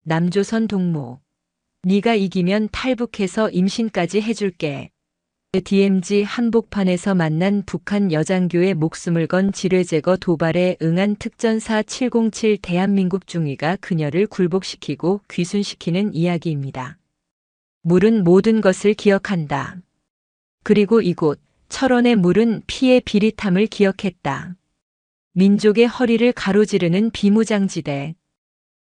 남조선 동무. 네가 이기면 탈북해서 임신까지 해줄게. DMZ 한복판에서 만난 북한 여장교의 목숨을 건 지뢰제거 도발에 응한 특전사 707 대한민국 중위가 그녀를 굴복시키고 귀순시키는 이야기입니다. 물은 모든 것을 기억한다. 그리고 이곳 철원의 물은 피의 비릿함을 기억했다. 민족의 허리를 가로지르는 비무장지대.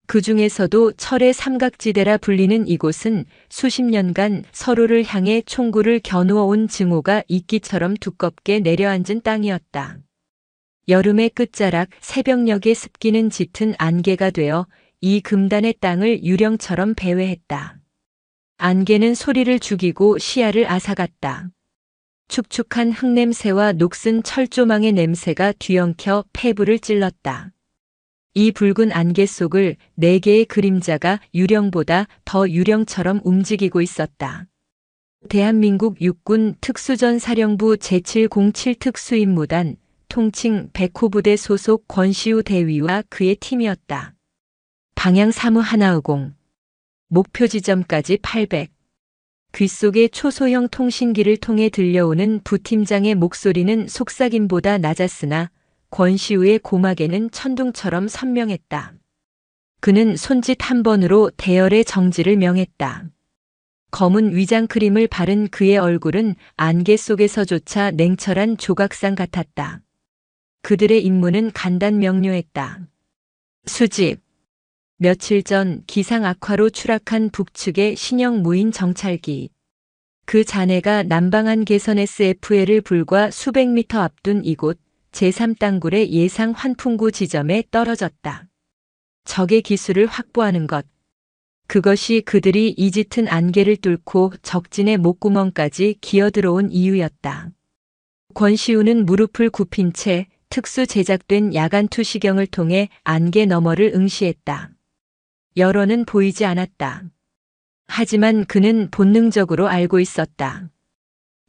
그 중에서도 철의 삼각지대라 불리는 이곳은 수십 년간 서로를 향해 총구를 겨누어온 증오가 이끼처럼 두껍게 내려앉은 땅이었다. 여름의 끝자락 새벽녘에 습기는 짙은 안개가 되어 이 금단의 땅을 유령처럼 배회했다. 안개는 소리를 죽이고 시야를 앗아갔다. 축축한 흙냄새와 녹슨 철조망의 냄새가 뒤엉켜 폐부를 찔렀다. 이 붉은 안개 속을 4개의 그림자가 유령보다 더 유령처럼 움직이고 있었다. 대한민국 육군 특수전사령부 제707 특수임무단 통칭 백호부대 소속 권시우 대위와 그의 팀이었다. 방향 사무 하나의공. 목표 지점까지 800. 귓속의 초소형 통신기를 통해 들려오는 부팀장의 목소리는 속삭임보다 낮았으나 권시우의 고막에는 천둥처럼 선명했다. 그는 손짓 한 번으로 대열의 정지를 명했다. 검은 위장 크림을 바른 그의 얼굴은 안개 속에서조차 냉철한 조각상 같았다. 그들의 임무는 간단 명료했다. 수집. 며칠 전 기상 악화로 추락한 북측의 신형 무인 정찰기. 그 잔해가 남방한 개선 SFL을 불과 수백 미터 앞둔 이곳 제3땅굴의 예상 환풍구 지점에 떨어졌다. 적의 기술을 확보하는 것. 그것이 그들이 이 짙은 안개를 뚫고 적진의 목구멍까지 기어들어온 이유였다. 권시우는 무릎을 굽힌 채 특수 제작된 야간 투시경을 통해 안개 너머를 응시했다. 열어는 보이지 않았다. 하지만 그는 본능적으로 알고 있었다.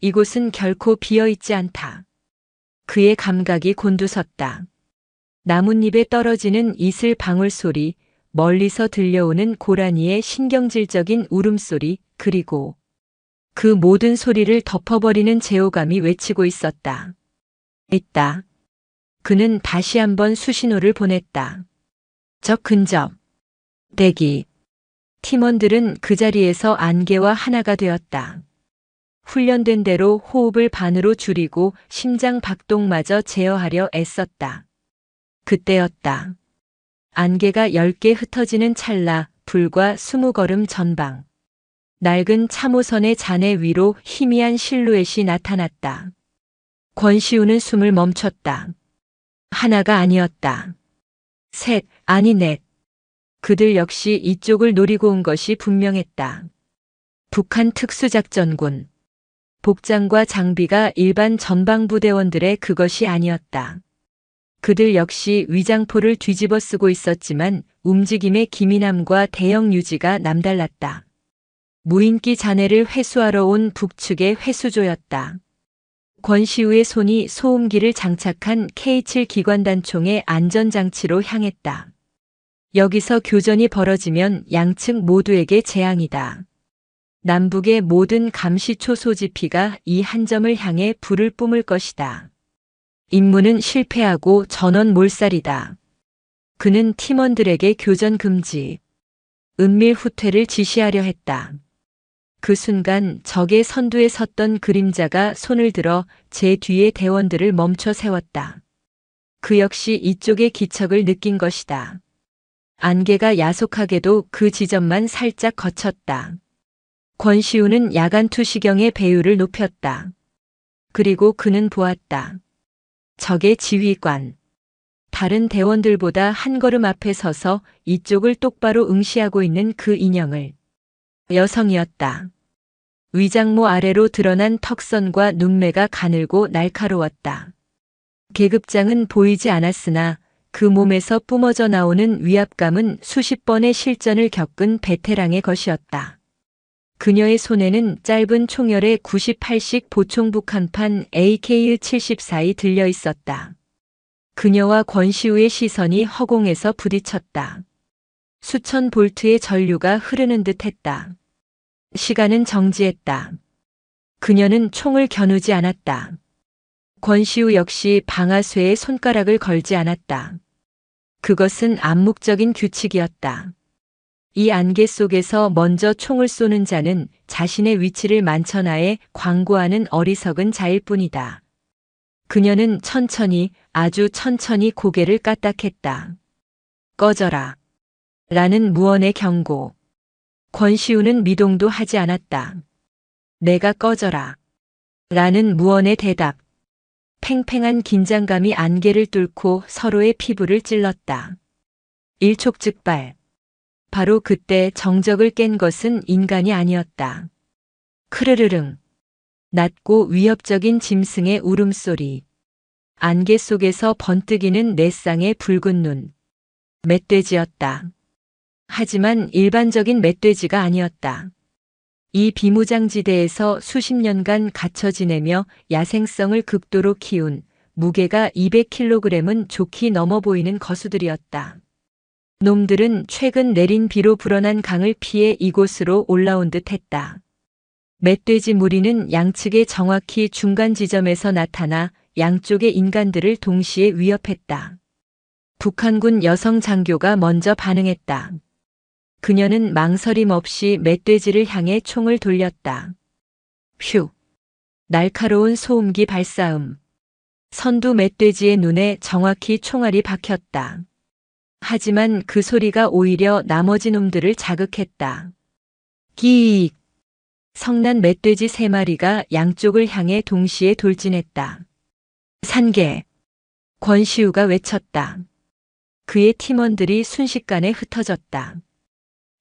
이곳은 결코 비어있지 않다. 그의 감각이 곤두섰다. 나뭇잎에 떨어지는 이슬 방울 소리, 멀리서 들려오는 고라니의 신경질적인 울음소리, 그리고 그 모든 소리를 덮어버리는 제호감이 외치고 있었다. 있다. 그는 다시 한번 수신호를 보냈다. 적 근접. 대기. 팀원들은 그 자리에서 안개와 하나가 되었다. 훈련된 대로 호흡을 반으로 줄이고 심장 박동마저 제어하려 애썼다. 그때였다. 안개가 10개 흩어지는 찰나 불과 20걸음 전방. 낡은 참호선의 잔해 위로 희미한 실루엣이 나타났다. 권시우는 숨을 멈췄다. 하나가 아니었다. 셋, 아니 넷. 그들 역시 이쪽을 노리고 온 것이 분명했다. 북한 특수작전군. 복장과 장비가 일반 전방부대원들의 그것이 아니었다. 그들 역시 위장포를 뒤집어 쓰고 있었지만 움직임의 기민함과 대형 유지가 남달랐다. 무인기 잔해를 회수하러 온 북측의 회수조였다. 권시우의 손이 소음기를 장착한 K7 기관단총의 안전장치로 향했다. 여기서 교전이 벌어지면 양측 모두에게 재앙이다. 남북의 모든 감시초 소지피가 이 한 점을 향해 불을 뿜을 것이다. 임무는 실패하고 전원 몰살이다. 그는 팀원들에게 교전 금지, 은밀 후퇴를 지시하려 했다. 그 순간 적의 선두에 섰던 그림자가 손을 들어 제 뒤의 대원들을 멈춰 세웠다. 그 역시 이쪽의 기척을 느낀 것이다. 안개가 야속하게도 그 지점만 살짝 거쳤다. 권시우는 야간 투시경의 배율을 높였다. 그리고 그는 보았다. 적의 지휘관. 다른 대원들보다 한 걸음 앞에 서서 이쪽을 똑바로 응시하고 있는 그 인형을. 여성이었다. 위장모 아래로 드러난 턱선과 눈매가 가늘고 날카로웠다. 계급장은 보이지 않았으나 그 몸에서 뿜어져 나오는 위압감은 수십 번의 실전을 겪은 베테랑의 것이었다. 그녀의 손에는 짧은 총열의 98식 보총북한판 AK-74이 들려 있었다. 그녀와 권시우의 시선이 허공에서 부딪혔다. 수천 볼트의 전류가 흐르는 듯 했다. 시간은 정지했다. 그녀는 총을 겨누지 않았다. 권시우 역시 방아쇠에 손가락을 걸지 않았다. 그것은 암묵적인 규칙이었다. 이 안개 속에서 먼저 총을 쏘는 자는 자신의 위치를 만천하에 광고하는 어리석은 자일 뿐이다. 그녀는 천천히, 아주 천천히 고개를 까딱했다. 꺼져라. 라는 무언의 경고. 권시우는 미동도 하지 않았다. 내가 꺼져라. 라는 무언의 대답. 팽팽한 긴장감이 안개를 뚫고 서로의 피부를 찔렀다. 일촉즉발. 바로 그때 정적을 깬 것은 인간이 아니었다. 크르르릉. 낮고 위협적인 짐승의 울음소리. 안개 속에서 번뜩이는 네 쌍의 붉은 눈. 멧돼지였다. 하지만 일반적인 멧돼지가 아니었다. 이 비무장지대에서 수십 년간 갇혀 지내며 야생성을 극도로 키운 무게가 200kg은 좋게 넘어 보이는 거수들이었다. 놈들은 최근 내린 비로 불어난 강을 피해 이곳으로 올라온 듯 했다. 멧돼지 무리는 양측의 정확히 중간 지점에서 나타나 양쪽의 인간들을 동시에 위협했다. 북한군 여성 장교가 먼저 반응했다. 그녀는 망설임 없이 멧돼지를 향해 총을 돌렸다. 휴! 날카로운 소음기 발사음. 선두 멧돼지의 눈에 정확히 총알이 박혔다. 하지만 그 소리가 오히려 나머지 놈들을 자극했다. 끼익! 성난 멧돼지 3마리가 양쪽을 향해 동시에 돌진했다. 산개! 권시우가 외쳤다. 그의 팀원들이 순식간에 흩어졌다.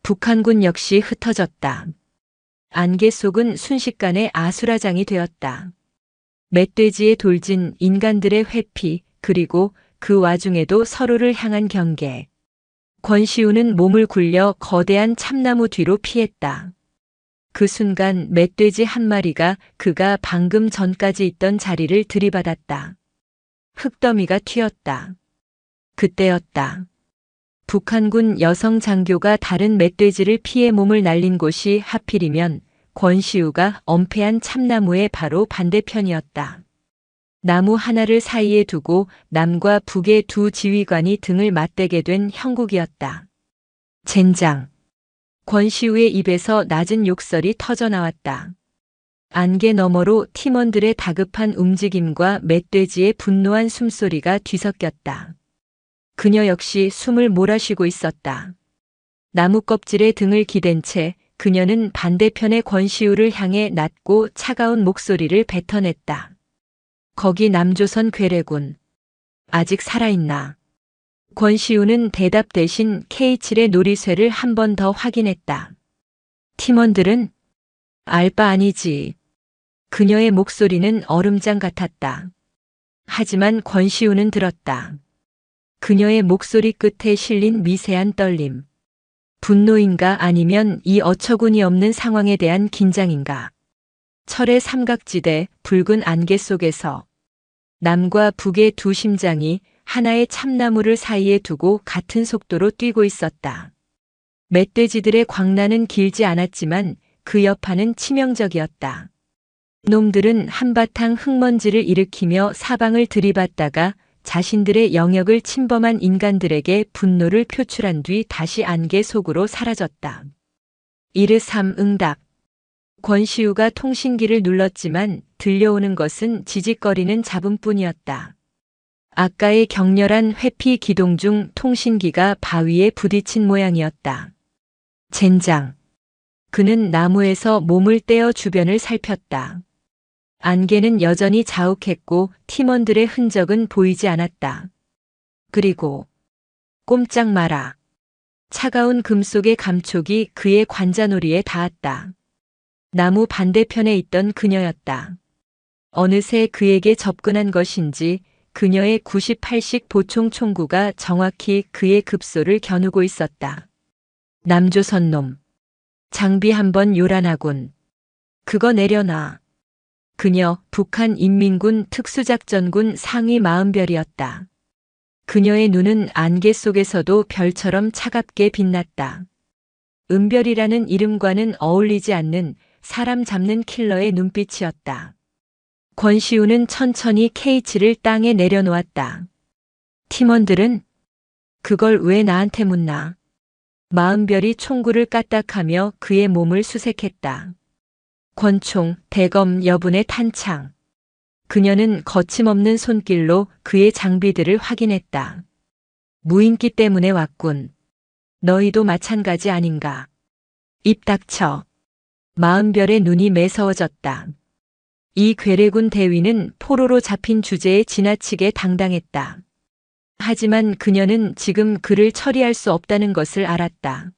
북한군 역시 흩어졌다. 안개 속은 순식간에 아수라장이 되었다. 멧돼지의 돌진, 인간들의 회피, 그리고 그 와중에도 서로를 향한 경계. 권시우는 몸을 굴려 거대한 참나무 뒤로 피했다. 그 순간 멧돼지 한 마리가 그가 방금 전까지 있던 자리를 들이받았다. 흙더미가 튀었다. 그때였다. 북한군 여성 장교가 다른 멧돼지를 피해 몸을 날린 곳이 하필이면 권시우가 엄폐한 참나무의 바로 반대편이었다. 나무 하나를 사이에 두고 남과 북의 두 지휘관이 등을 맞대게 된 형국이었다. 젠장. 권시우의 입에서 낮은 욕설이 터져나왔다. 안개 너머로 팀원들의 다급한 움직임과 멧돼지의 분노한 숨소리가 뒤섞였다. 그녀 역시 숨을 몰아쉬고 있었다. 나무 껍질에 등을 기댄 채 그녀는 반대편의 권시우를 향해 낮고 차가운 목소리를 뱉어냈다. 거기 남조선 괴뢰군. 아직 살아있나? 권시우는 대답 대신 K7의 놀이쇠를 한 번 더 확인했다. 팀원들은? 알 바 아니지. 그녀의 목소리는 얼음장 같았다. 하지만 권시우는 들었다. 그녀의 목소리 끝에 실린 미세한 떨림. 분노인가 아니면 이 어처구니 없는 상황에 대한 긴장인가. 철의 삼각지대, 붉은 안개 속에서 남과 북의 두 심장이 하나의 참나무를 사이에 두고 같은 속도로 뛰고 있었다. 멧돼지들의 광란은 길지 않았지만 그 여파는 치명적이었다. 놈들은 한바탕 흙먼지를 일으키며 사방을 들이받다가 자신들의 영역을 침범한 인간들에게 분노를 표출한 뒤 다시 안개 속으로 사라졌다. 이르삼응답. 권시우가 통신기를 눌렀지만 들려오는 것은 지직거리는 잡음뿐이었다. 아까의 격렬한 회피 기동 중 통신기가 바위에 부딪힌 모양이었다. 젠장. 그는 나무에서 몸을 떼어 주변을 살폈다. 안개는 여전히 자욱했고 팀원들의 흔적은 보이지 않았다. 그리고 꼼짝 마라. 차가운 금속의 감촉이 그의 관자놀이에 닿았다. 나무 반대편에 있던 그녀였다. 어느새 그에게 접근한 것인지 그녀의 98식 보총 총구가 정확히 그의 급소를 겨누고 있었다. 남조선 놈. 장비 한번 요란하군. 그거 내려놔. 그녀 북한 인민군 특수작전군 상위 마음별이었다. 그녀의 눈은 안개 속에서도 별처럼 차갑게 빛났다. 은별이라는 이름과는 어울리지 않는 사람 잡는 킬러의 눈빛이었다. 권시우는 천천히 K치를 땅에 내려놓았다. 팀원들은 그걸 왜 나한테 묻나? 마은별이 총구를 까딱하며 그의 몸을 수색했다. 권총, 대검, 여분의 탄창. 그녀는 거침없는 손길로 그의 장비들을 확인했다. 무인기 때문에 왔군. 너희도 마찬가지 아닌가? 입 닥쳐. 마은별의 눈이 매서워졌다. 이 괴뢰군 대위는 포로로 잡힌 주제에 지나치게 당당했다. 하지만 그녀는 지금 그를 처리할 수 없다는 것을 알았다.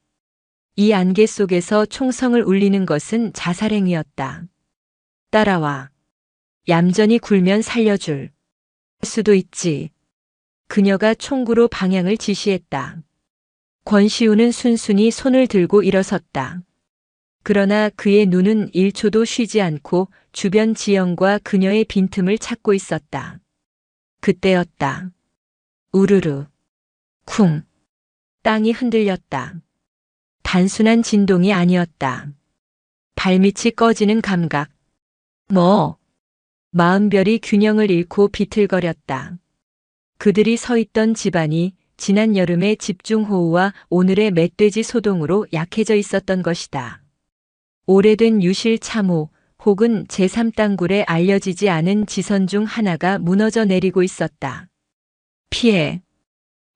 이 안개 속에서 총성을 울리는 것은 자살행위였다. 따라와. 얌전히 굴면 살려줄 수도 있지. 그녀가 총구로 방향을 지시했다. 권시우는 순순히 손을 들고 일어섰다. 그러나 그의 눈은 1초도 쉬지 않고 주변 지형과 그녀의 빈틈을 찾고 있었다. 그때였다. 우르르. 쿵. 땅이 흔들렸다. 단순한 진동이 아니었다. 발밑이 꺼지는 감각. 마은별이 균형을 잃고 비틀거렸다. 그들이 서 있던 집안이 지난 여름의 집중호우와 오늘의 멧돼지 소동으로 약해져 있었던 것이다. 오래된 유실 참호 혹은 제3땅굴에 알려지지 않은 지선 중 하나가 무너져 내리고 있었다. 피해.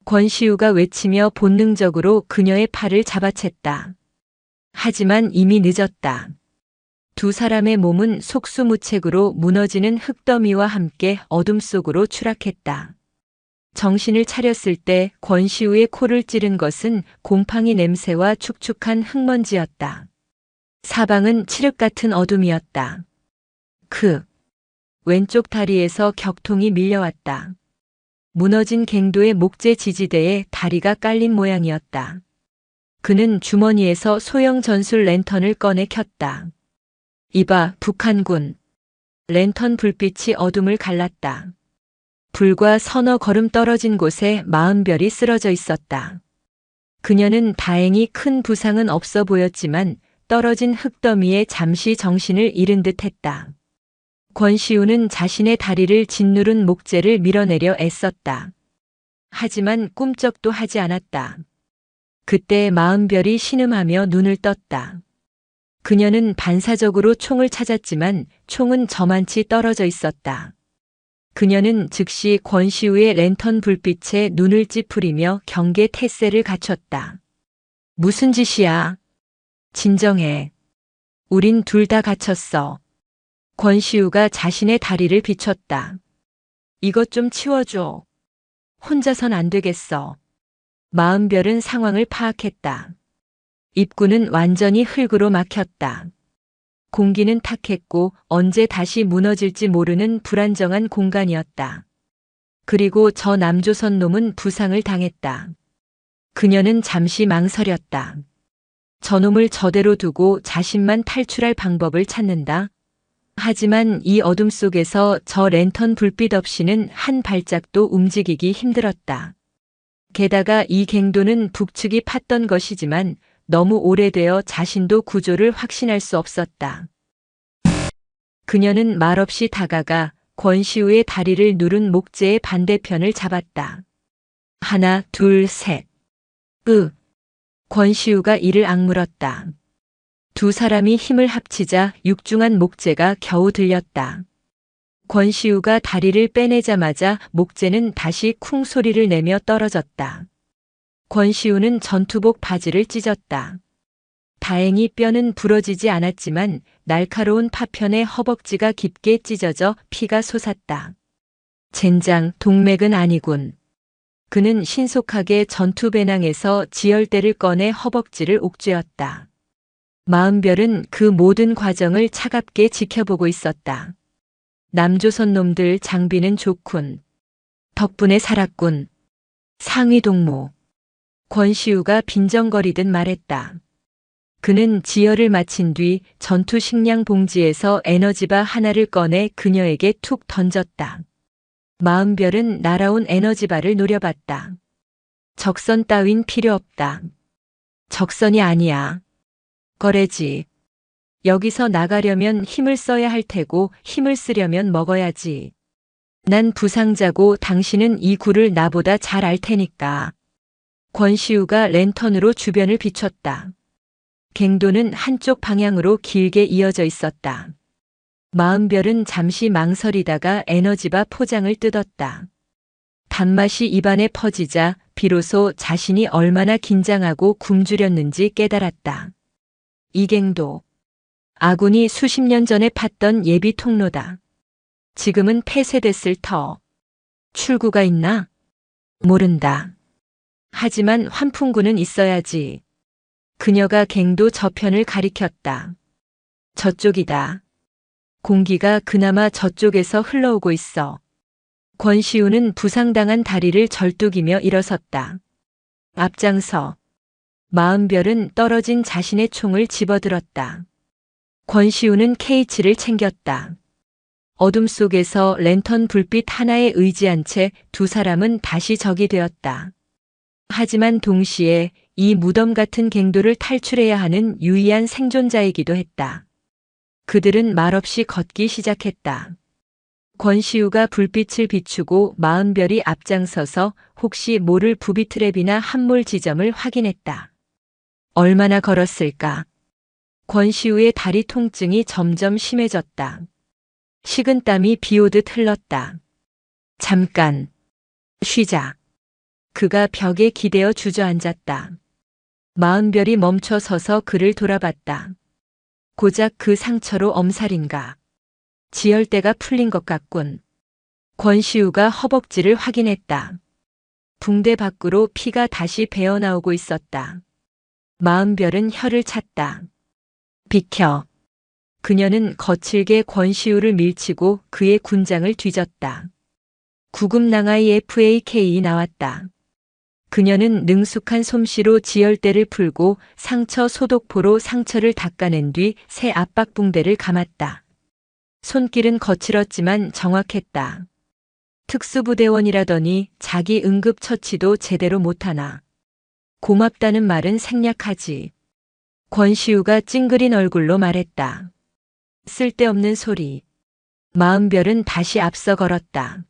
권시우가 외치며 본능적으로 그녀의 팔을 잡아챘다. 하지만 이미 늦었다. 두 사람의 몸은 속수무책으로 무너지는 흙더미와 함께 어둠 속으로 추락했다. 정신을 차렸을 때 권시우의 코를 찌른 것은 곰팡이 냄새와 축축한 흙먼지였다. 사방은 칠흑 같은 어둠이었다. 왼쪽 다리에서 격통이 밀려왔다. 무너진 갱도의 목재 지지대에 다리가 깔린 모양이었다. 그는 주머니에서 소형 전술 랜턴을 꺼내 켰다. 이봐, 북한군. 랜턴 불빛이 어둠을 갈랐다. 불과 서너 걸음 떨어진 곳에 마은별이 쓰러져 있었다. 그녀는 다행히 큰 부상은 없어 보였지만 떨어진 흙더미에 잠시 정신을 잃은 듯했다. 권시우는 자신의 다리를 짓누른 목재를 밀어내려 애썼다. 하지만 꿈쩍도 하지 않았다. 그때 마은별이 신음하며 눈을 떴다. 그녀는 반사적으로 총을 찾았지만 총은 저만치 떨어져 있었다. 그녀는 즉시 권시우의 랜턴 불빛에 눈을 찌푸리며 경계 태세를 갖췄다. 무슨 짓이야? 진정해. 우린 둘 다 갇혔어. 권시우가 자신의 다리를 비췄다. 이것 좀 치워줘. 혼자선 안 되겠어. 마은별은 상황을 파악했다. 입구는 완전히 흙으로 막혔다. 공기는 탁했고 언제 다시 무너질지 모르는 불안정한 공간이었다. 그리고 저 남조선 놈은 부상을 당했다. 그녀는 잠시 망설였다. 저놈을 저대로 두고 자신만 탈출할 방법을 찾는다. 하지만 이 어둠 속에서 저 랜턴 불빛 없이는 한 발짝도 움직이기 힘들었다. 게다가 이 갱도는 북측이 팠던 것이지만 너무 오래되어 자신도 구조를 확신할 수 없었다. 그녀는 말없이 다가가 권시우의 다리를 누른 목재의 반대편을 잡았다. 하나, 둘, 셋. 권시우가 이를 악물었다. 두 사람이 힘을 합치자 육중한 목재가 겨우 들렸다. 권시우가 다리를 빼내자마자 목재는 다시 쿵 소리를 내며 떨어졌다. 권시우는 전투복 바지를 찢었다. 다행히 뼈는 부러지지 않았지만 날카로운 파편에 허벅지가 깊게 찢어져 피가 솟았다. 젠장, 동맥은 아니군. 그는 신속하게 전투 배낭에서 지혈대를 꺼내 허벅지를 옥죄었다. 마은별은 그 모든 과정을 차갑게 지켜보고 있었다. 남조선 놈들 장비는 좋군. 덕분에 살았군. 상위 동무. 권시우가 빈정거리듯 말했다. 그는 지혈을 마친 뒤 전투 식량 봉지에서 에너지바 하나를 꺼내 그녀에게 툭 던졌다. 마음별은 날아온 에너지바를 노려봤다. 적선 따윈 필요 없다. 적선이 아니야. 거래지. 여기서 나가려면 힘을 써야 할 테고 힘을 쓰려면 먹어야지. 난 부상자고 당신은 이 굴을 나보다 잘 알 테니까. 권시우가 랜턴으로 주변을 비췄다. 갱도는 한쪽 방향으로 길게 이어져 있었다. 마음별은 잠시 망설이다가 에너지바 포장을 뜯었다. 단맛이 입안에 퍼지자 비로소 자신이 얼마나 긴장하고 굶주렸는지 깨달았다. 이갱도. 아군이 수십 년 전에 팠던 예비 통로다. 지금은 폐쇄됐을 터. 출구가 있나? 모른다. 하지만 환풍구는 있어야지. 그녀가 갱도 저편을 가리켰다. 저쪽이다. 공기가 그나마 저쪽에서 흘러오고 있어. 권시우는 부상당한 다리를 절뚝이며 일어섰다. 앞장서. 마음별은 떨어진 자신의 총을 집어들었다. 권시우는 K치를 챙겼다. 어둠 속에서 랜턴 불빛 하나에 의지한 채 두 사람은 다시 적이 되었다. 하지만 동시에 이 무덤 같은 갱도를 탈출해야 하는 유일한 생존자이기도 했다. 그들은 말없이 걷기 시작했다. 권시우가 불빛을 비추고 마음별이 앞장서서 혹시 모를 부비 트랩이나 함몰 지점을 확인했다. 얼마나 걸었을까? 권시우의 다리 통증이 점점 심해졌다. 식은땀이 비오듯 흘렀다. 잠깐. 쉬자. 그가 벽에 기대어 주저앉았다. 마음별이 멈춰 서서 그를 돌아봤다. 고작 그 상처로 엄살인가. 지혈대가 풀린 것 같군. 권시우가 허벅지를 확인했다. 붕대 밖으로 피가 다시 배어나오고 있었다. 마음별은 혀를 찼다. 비켜. 그녀는 거칠게 권시우를 밀치고 그의 군장을 뒤졌다. 구급낭하의 FAK 나왔다. 그녀는 능숙한 솜씨로 지혈대를 풀고 상처 소독포로 상처를 닦아낸 뒤 새 압박붕대를 감았다. 손길은 거칠었지만 정확했다. 특수부대원이라더니 자기 응급처치도 제대로 못하나. 고맙다는 말은 생략하지. 권시우가 찡그린 얼굴로 말했다. 쓸데없는 소리. 마음별은 다시 앞서 걸었다.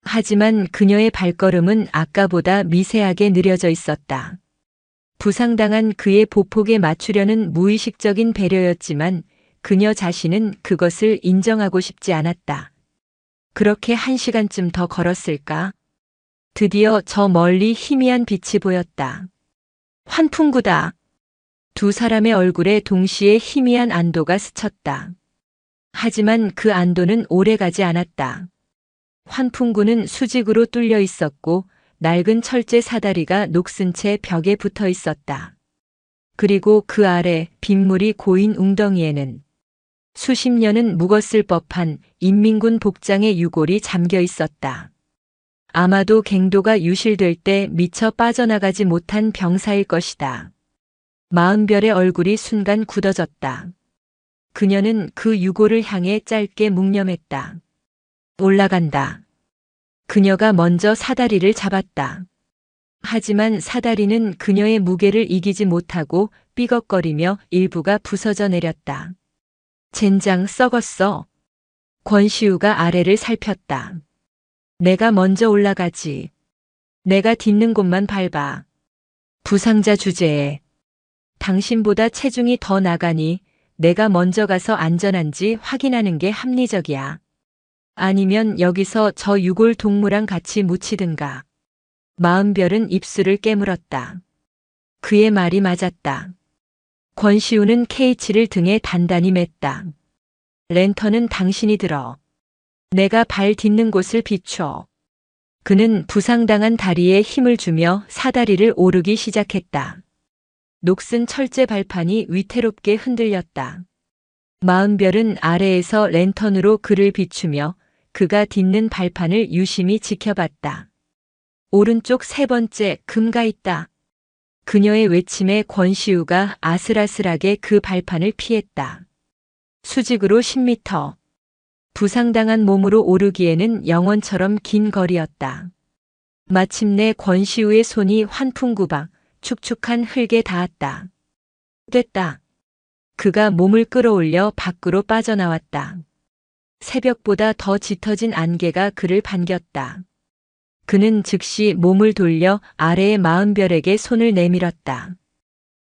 하지만 그녀의 발걸음은 아까보다 미세하게 느려져 있었다. 부상당한 그의 보폭에 맞추려는 무의식적인 배려였지만 그녀 자신은 그것을 인정하고 싶지 않았다. 그렇게 1시간쯤 더 걸었을까? 드디어 저 멀리 희미한 빛이 보였다. 환풍구다. 두 사람의 얼굴에 동시에 희미한 안도가 스쳤다. 하지만 그 안도는 오래가지 않았다. 환풍구는 수직으로 뚫려 있었고 낡은 철제 사다리가 녹슨 채 벽에 붙어 있었다. 그리고 그 아래 빗물이 고인 웅덩이에는 수십 년은 묵었을 법한 인민군 복장의 유골이 잠겨 있었다. 아마도 갱도가 유실될 때 미처 빠져나가지 못한 병사일 것이다. 마음별의 얼굴이 순간 굳어졌다. 그녀는 그 유골을 향해 짧게 묵념했다. 올라간다. 그녀가 먼저 사다리를 잡았다. 하지만 사다리는 그녀의 무게를 이기지 못하고 삐걱거리며 일부가 부서져 내렸다. 젠장 썩었어. 권시우가 아래를 살폈다. 내가 먼저 올라가지. 내가 딛는 곳만 밟아. 부상자 주제에. 당신보다 체중이 더 나가니 내가 먼저 가서 안전한지 확인하는 게 합리적이야. 아니면 여기서 저 유골 동무랑 같이 묻히든가. 마음별은 입술을 깨물었다. 그의 말이 맞았다. 권시우는 K치를 등에 단단히 맸다. 랜턴은 당신이 들어. 내가 발 딛는 곳을 비춰. 그는 부상당한 다리에 힘을 주며 사다리를 오르기 시작했다. 녹슨 철제 발판이 위태롭게 흔들렸다. 마음별은 아래에서 랜턴으로 그를 비추며 그가 딛는 발판을 유심히 지켜봤다. 오른쪽 세 번째 금가 있다. 그녀의 외침에 권시우가 아슬아슬하게 그 발판을 피했다. 수직으로 10m. 부상당한 몸으로 오르기에는 영원처럼 긴 거리였다. 마침내 권시우의 손이 환풍구박 축축한 흙에 닿았다. 됐다. 그가 몸을 끌어올려 밖으로 빠져나왔다. 새벽보다 더 짙어진 안개가 그를 반겼다. 그는 즉시 몸을 돌려 아래의 마은별에게 손을 내밀었다.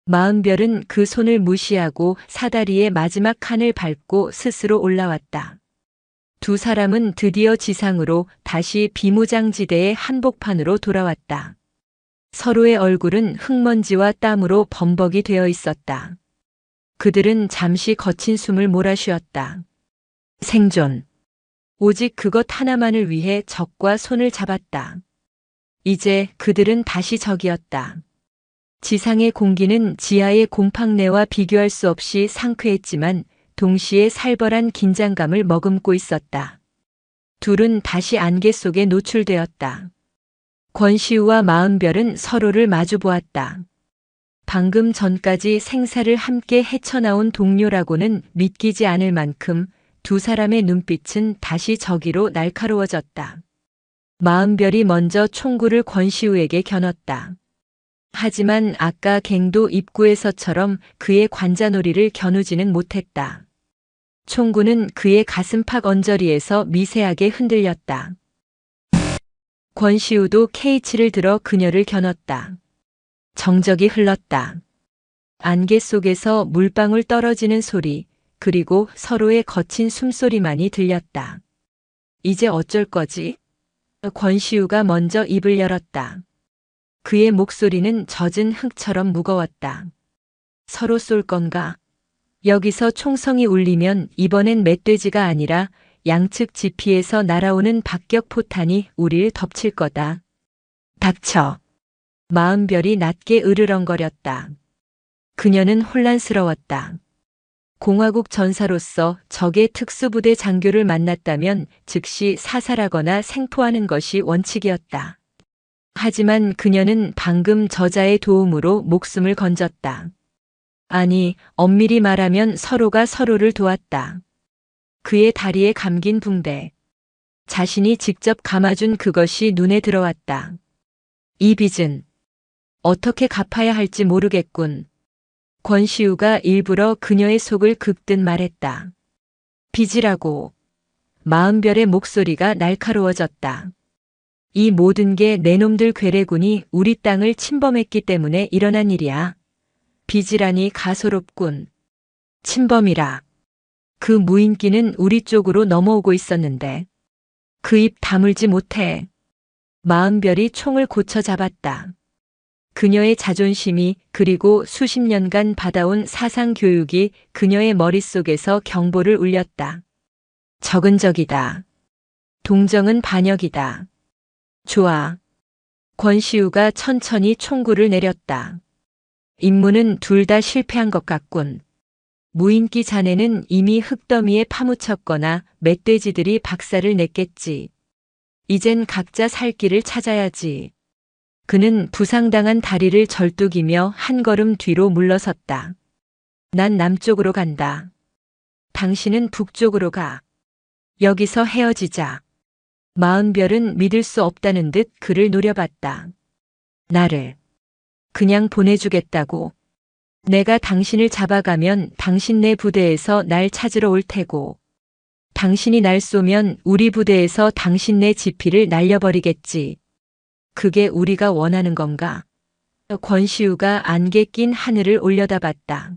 마은별은 그 손을 무시하고 사다리의 마지막 칸을 밟고 스스로 올라왔다. 두 사람은 드디어 지상으로 다시 비무장지대의 한복판으로 돌아왔다. 서로의 얼굴은 흙먼지와 땀으로 범벅이 되어 있었다. 그들은 잠시 거친 숨을 몰아쉬었다. 생존. 오직 그것 하나만을 위해 적과 손을 잡았다. 이제 그들은 다시 적이었다. 지상의 공기는 지하의 곰팡내와 비교할 수 없이 상쾌했지만 동시에 살벌한 긴장감을 머금고 있었다. 둘은 다시 안개 속에 노출되었다. 권시우와 마은별은 서로를 마주 보았다. 방금 전까지 생사를 함께 헤쳐나온 동료라고는 믿기지 않을 만큼 두 사람의 눈빛은 다시 저기로 날카로워졌다. 마은별이 먼저 총구를 권시우에게 겨눴다. 하지만 아까 갱도 입구에서처럼 그의 관자놀이를 겨누지는 못했다. 총구는 그의 가슴팍 언저리에서 미세하게 흔들렸다. 권시우도 K치를 들어 그녀를 겨눴다. 정적이 흘렀다. 안개 속에서 물방울 떨어지는 소리, 그리고 서로의 거친 숨소리만이 들렸다. 이제 어쩔 거지? 권시우가 먼저 입을 열었다. 그의 목소리는 젖은 흙처럼 무거웠다. 서로 쏠 건가? 여기서 총성이 울리면 이번엔 멧돼지가 아니라 양측 지피에서 날아오는 박격 포탄이 우릴 덮칠 거다. 닥쳐. 마은별이 낮게 으르렁거렸다. 그녀는 혼란스러웠다. 공화국 전사로서 적의 특수부대 장교를 만났다면 즉시 사살하거나 생포하는 것이 원칙이었다. 하지만 그녀는 방금 저자의 도움으로 목숨을 건졌다. 아니, 엄밀히 말하면 서로가 서로를 도왔다. 그의 다리에 감긴 붕대. 자신이 직접 감아준 그것이 눈에 들어왔다. 이 빚은 어떻게 갚아야 할지 모르겠군. 권시우가 일부러 그녀의 속을 긁듯 말했다. 빚이라고. 마은별의 목소리가 날카로워졌다. 이 모든 게 내놈들 괴뢰군이 우리 땅을 침범했기 때문에 일어난 일이야. 빚이라니 가소롭군. 침범이라. 그 무인기는 우리 쪽으로 넘어오고 있었는데. 그 입 다물지 못해. 마은별이 총을 고쳐 잡았다. 그녀의 자존심이 그리고 수십 년간 받아온 사상 교육이 그녀의 머릿속에서 경보를 울렸다. 적은 적이다. 동정은 반역이다. 좋아. 권시우가 천천히 총구를 내렸다. 임무는 둘 다 실패한 것 같군. 무인기 잔해는 이미 흙더미에 파묻혔거나 멧돼지들이 박살을 냈겠지. 이젠 각자 살 길을 찾아야지. 그는 부상당한 다리를 절뚝이며 한 걸음 뒤로 물러섰다. 난 남쪽으로 간다. 당신은 북쪽으로 가. 여기서 헤어지자. 마은별은 믿을 수 없다는 듯 그를 노려봤다. 나를 그냥 보내주겠다고. 내가 당신을 잡아가면 당신네 부대에서 날 찾으러 올 테고, 당신이 날 쏘면 우리 부대에서 당신네 지피를 날려버리겠지. 그게 우리가 원하는 건가? 권시우가 안개 낀 하늘을 올려다봤다.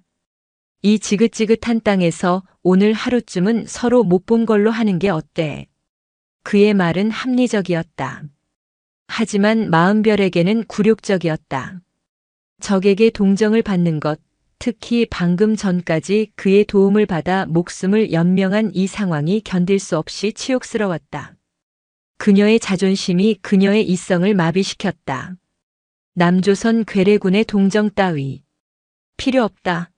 이 지긋지긋한 땅에서 오늘 하루쯤은 서로 못 본 걸로 하는 게 어때? 그의 말은 합리적이었다. 하지만 마은별에게는 굴욕적이었다. 적에게 동정을 받는 것, 특히 방금 전까지 그의 도움을 받아 목숨을 연명한 이 상황이 견딜 수 없이 치욕스러웠다. 그녀의 자존심이 그녀의 이성을 마비시켰다. 남조선 괴뢰군의 동정 따위. 필요 없다.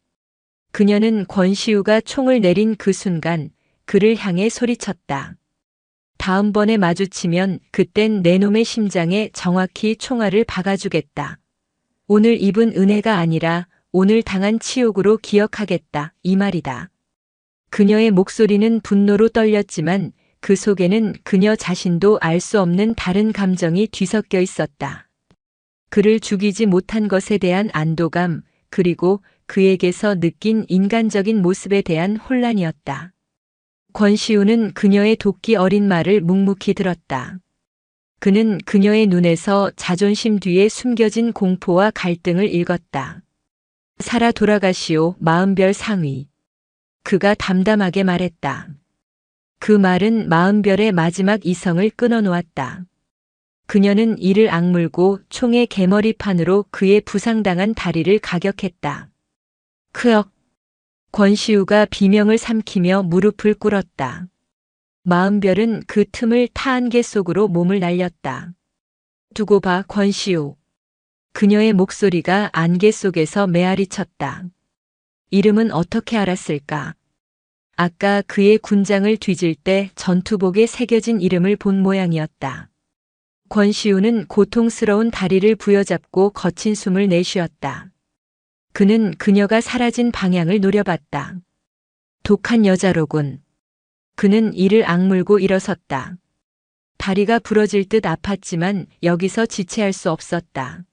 그녀는 권시우가 총을 내린 그 순간 그를 향해 소리쳤다. 다음번에 마주치면 그땐 내 놈의 심장에 정확히 총알을 박아주겠다. 오늘 입은 은혜가 아니라 오늘 당한 치욕으로 기억하겠다. 이 말이다. 그녀의 목소리는 분노로 떨렸지만 그 속에는 그녀 자신도 알 수 없는 다른 감정이 뒤섞여 있었다. 그를 죽이지 못한 것에 대한 안도감, 그리고 그에게서 느낀 인간적인 모습에 대한 혼란이었다. 권시우는 그녀의 도끼 어린 말을 묵묵히 들었다. 그는 그녀의 눈에서 자존심 뒤에 숨겨진 공포와 갈등을 읽었다. 살아 돌아가시오, 마흔별 상위. 그가 담담하게 말했다. 그 말은 마흔별의 마지막 이성을 끊어놓았다. 그녀는 이를 악물고 총의 개머리판으로 그의 부상당한 다리를 가격했다. 크억. 권시우가 비명을 삼키며 무릎을 꿇었다. 마흔별은 그 틈을 타 안개 속으로 몸을 날렸다. 두고 봐, 권시우. 그녀의 목소리가 안개 속에서 메아리 쳤다. 이름은 어떻게 알았을까? 아까 그의 군장을 뒤질 때 전투복에 새겨진 이름을 본 모양이었다. 권시우는 고통스러운 다리를 부여잡고 거친 숨을 내쉬었다. 그는 그녀가 사라진 방향을 노려봤다. 독한 여자로군. 그는 이를 악물고 일어섰다. 다리가 부러질 듯 아팠지만 여기서 지체할 수 없었다.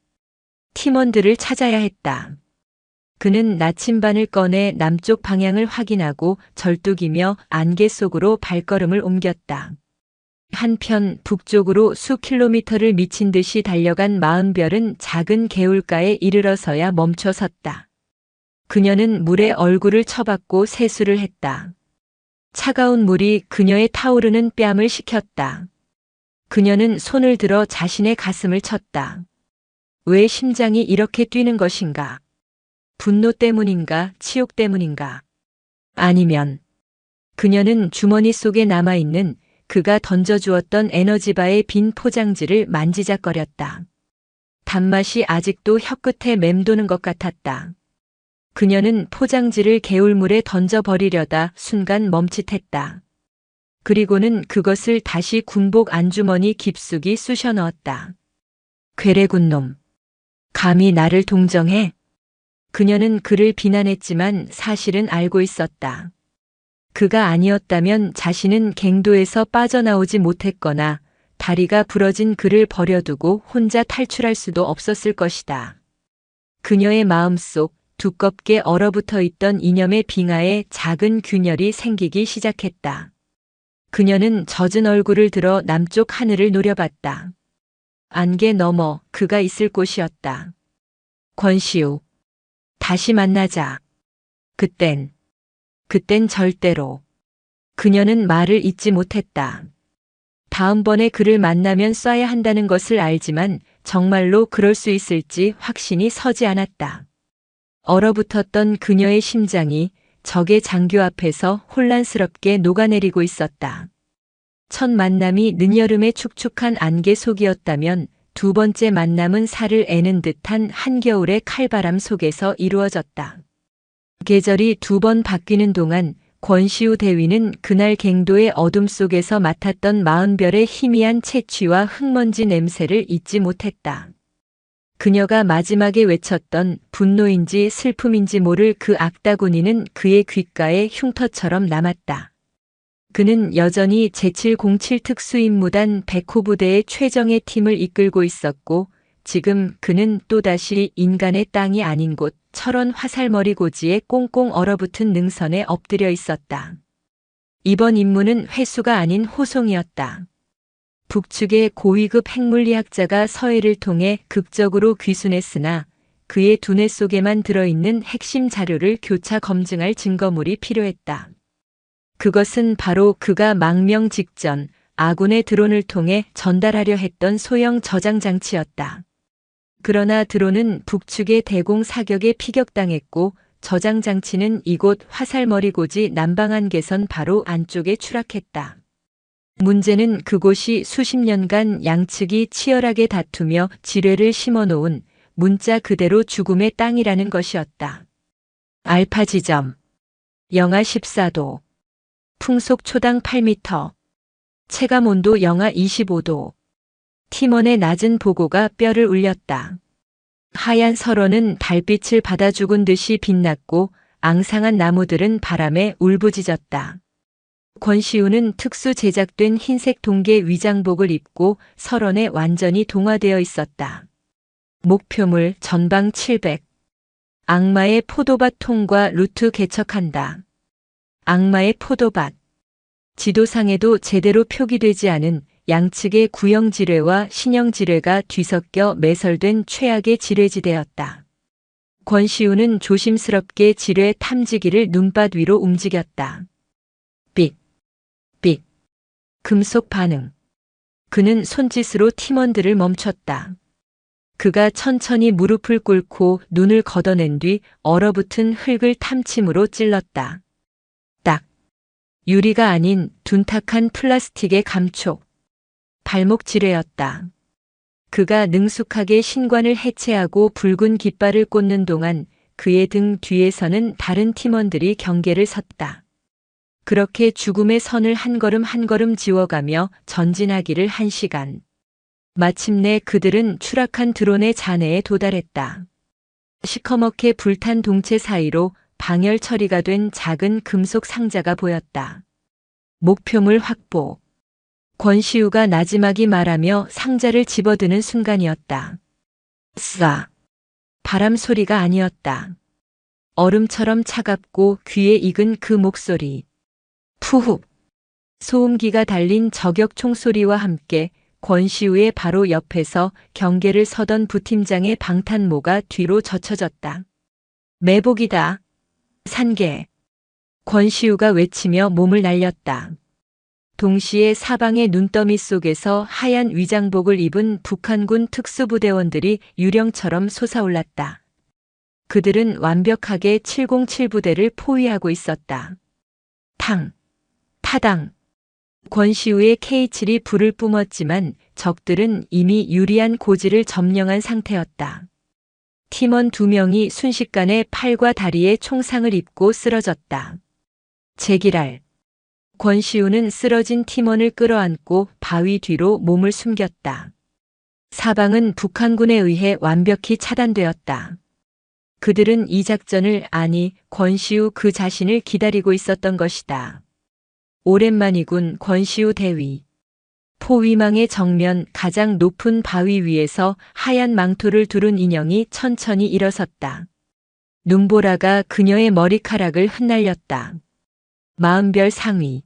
팀원들을 찾아야 했다. 그는 나침반을 꺼내 남쪽 방향을 확인하고 절뚝이며 안개 속으로 발걸음을 옮겼다. 한편 북쪽으로 수킬로미터를 미친 듯이 달려간 마흔별은 작은 개울가에 이르러서야 멈춰 섰다. 그녀는 물에 얼굴을 쳐박고 세수를 했다. 차가운 물이 그녀의 타오르는 뺨을 식혔다. 그녀는 손을 들어 자신의 가슴을 쳤다. 왜 심장이 이렇게 뛰는 것인가? 분노 때문인가, 치욕 때문인가? 아니면 그녀는 주머니 속에 남아있는 그가 던져주었던 에너지바의 빈 포장지를 만지작거렸다. 단맛이 아직도 혀끝에 맴도는 것 같았다. 그녀는 포장지를 개울물에 던져버리려다 순간 멈칫했다. 그리고는 그것을 다시 군복 안주머니 깊숙이 쑤셔 넣었다. 괴뢰군 놈. 감히 나를 동정해? 그녀는 그를 비난했지만 사실은 알고 있었다. 그가 아니었다면 자신은 갱도에서 빠져나오지 못했거나 다리가 부러진 그를 버려두고 혼자 탈출할 수도 없었을 것이다. 그녀의 마음속 두껍게 얼어붙어 있던 이념의 빙하에 작은 균열이 생기기 시작했다. 그녀는 젖은 얼굴을 들어 남쪽 하늘을 노려봤다. 안개 너머 그가 있을 곳이었다. 권시우. 다시 만나자. 그땐 절대로. 그녀는 말을 잇지 못했다. 다음번에 그를 만나면 쏴야 한다는 것을 알지만 정말로 그럴 수 있을지 확신이 서지 않았다. 얼어붙었던 그녀의 심장이 적의 장교 앞에서 혼란스럽게 녹아내리고 있었다. 첫 만남이 늦여름의 축축한 안개 속이었다면 두 번째 만남은 살을 애는 듯한 한겨울의 칼바람 속에서 이루어졌다. 계절이 두 번 바뀌는 동안 권시우 대위는 그날 갱도의 어둠 속에서 맡았던 마흔별의 희미한 채취와 흙먼지 냄새를 잊지 못했다. 그녀가 마지막에 외쳤던 분노인지 슬픔인지 모를 그 악다구니는 그의 귓가에 흉터처럼 남았다. 그는 여전히 제707 특수임무단 100호 부대의 최정예 팀을 이끌고 있었고 지금 그는 또다시 인간의 땅이 아닌 곳 철원 화살머리 고지의 꽁꽁 얼어붙은 능선에 엎드려 있었다. 이번 임무는 회수가 아닌 호송이었다. 북측의 고위급 핵물리학자가 서해를 통해 극적으로 귀순했으나 그의 두뇌 속에만 들어있는 핵심 자료를 교차 검증할 증거물이 필요했다. 그것은 바로 그가 망명 직전 아군의 드론을 통해 전달하려 했던 소형 저장 장치였다. 그러나 드론은 북측의 대공 사격에 피격당했고 저장 장치는 이곳 화살머리고지 남방한계선 바로 안쪽에 추락했다. 문제는 그곳이 수십 년간 양측이 치열하게 다투며 지뢰를 심어놓은 문자 그대로 죽음의 땅이라는 것이었다. 알파 지점. 영하 14도. 풍속 초당 8m. 체감온도 영하 25도. 팀원의 낮은 보고가 뼈를 울렸다. 하얀 설원은 달빛을 받아 죽은 듯이 빛났고 앙상한 나무들은 바람에 울부짖었다. 권시우는 특수 제작된 흰색 동계 위장복을 입고 설원에 완전히 동화되어 있었다. 목표물 전방 700. 악마의 포도밭 통과 루트 개척한다. 악마의 포도밭. 지도상에도 제대로 표기되지 않은 양측의 구형 지뢰와 신형 지뢰가 뒤섞여 매설된 최악의 지뢰지대였다. 권시우는 조심스럽게 지뢰 탐지기를 눈밭 위로 움직였다. 삑, 삑. 금속 반응. 그는 손짓으로 팀원들을 멈췄다. 그가 천천히 무릎을 꿇고 눈을 걷어낸 뒤 얼어붙은 흙을 탐침으로 찔렀다. 딱. 유리가 아닌 둔탁한 플라스틱의 감촉. 발목 지뢰였다. 그가 능숙하게 신관을 해체하고 붉은 깃발을 꽂는 동안 그의 등 뒤에서는 다른 팀원들이 경계를 섰다. 그렇게 죽음의 선을 한 걸음 한 걸음 지워가며 전진하기를 1시간. 마침내 그들은 추락한 드론의 잔해에 도달했다. 시커멓게 불탄 동체 사이로 방열 처리가 된 작은 금속 상자가 보였다. 목표물 확보. 권시우가 나지막이 말하며 상자를 집어드는 순간이었다. 쓰아. 바람 소리가 아니었다. 얼음처럼 차갑고 귀에 익은 그 목소리. 푸흡. 소음기가 달린 저격 총소리와 함께 권시우의 바로 옆에서 경계를 서던 부팀장의 방탄모가 뒤로 젖혀졌다. 매복이다. 산개. 권시우가 외치며 몸을 날렸다. 동시에 사방의 눈더미 속에서 하얀 위장복을 입은 북한군 특수부대원들이 유령처럼 솟아올랐다. 그들은 완벽하게 707 부대를 포위하고 있었다. 탕, 타당. 권시우의 K7이 불을 뿜었지만 적들은 이미 유리한 고지를 점령한 상태였다. 팀원 2명이 순식간에 팔과 다리에 총상을 입고 쓰러졌다. 제기랄. 권시우는 쓰러진 팀원을 끌어안고 바위 뒤로 몸을 숨겼다. 사방은 북한군에 의해 완벽히 차단되었다. 그들은 이 작전을 아니 권시우 그 자신을 기다리고 있었던 것이다. 오랜만이군 권시우 대위. 포위망의 정면 가장 높은 바위 위에서 하얀 망토를 두른 인형이 천천히 일어섰다. 눈보라가 그녀의 머리카락을 흩날렸다. 마흔별 상위.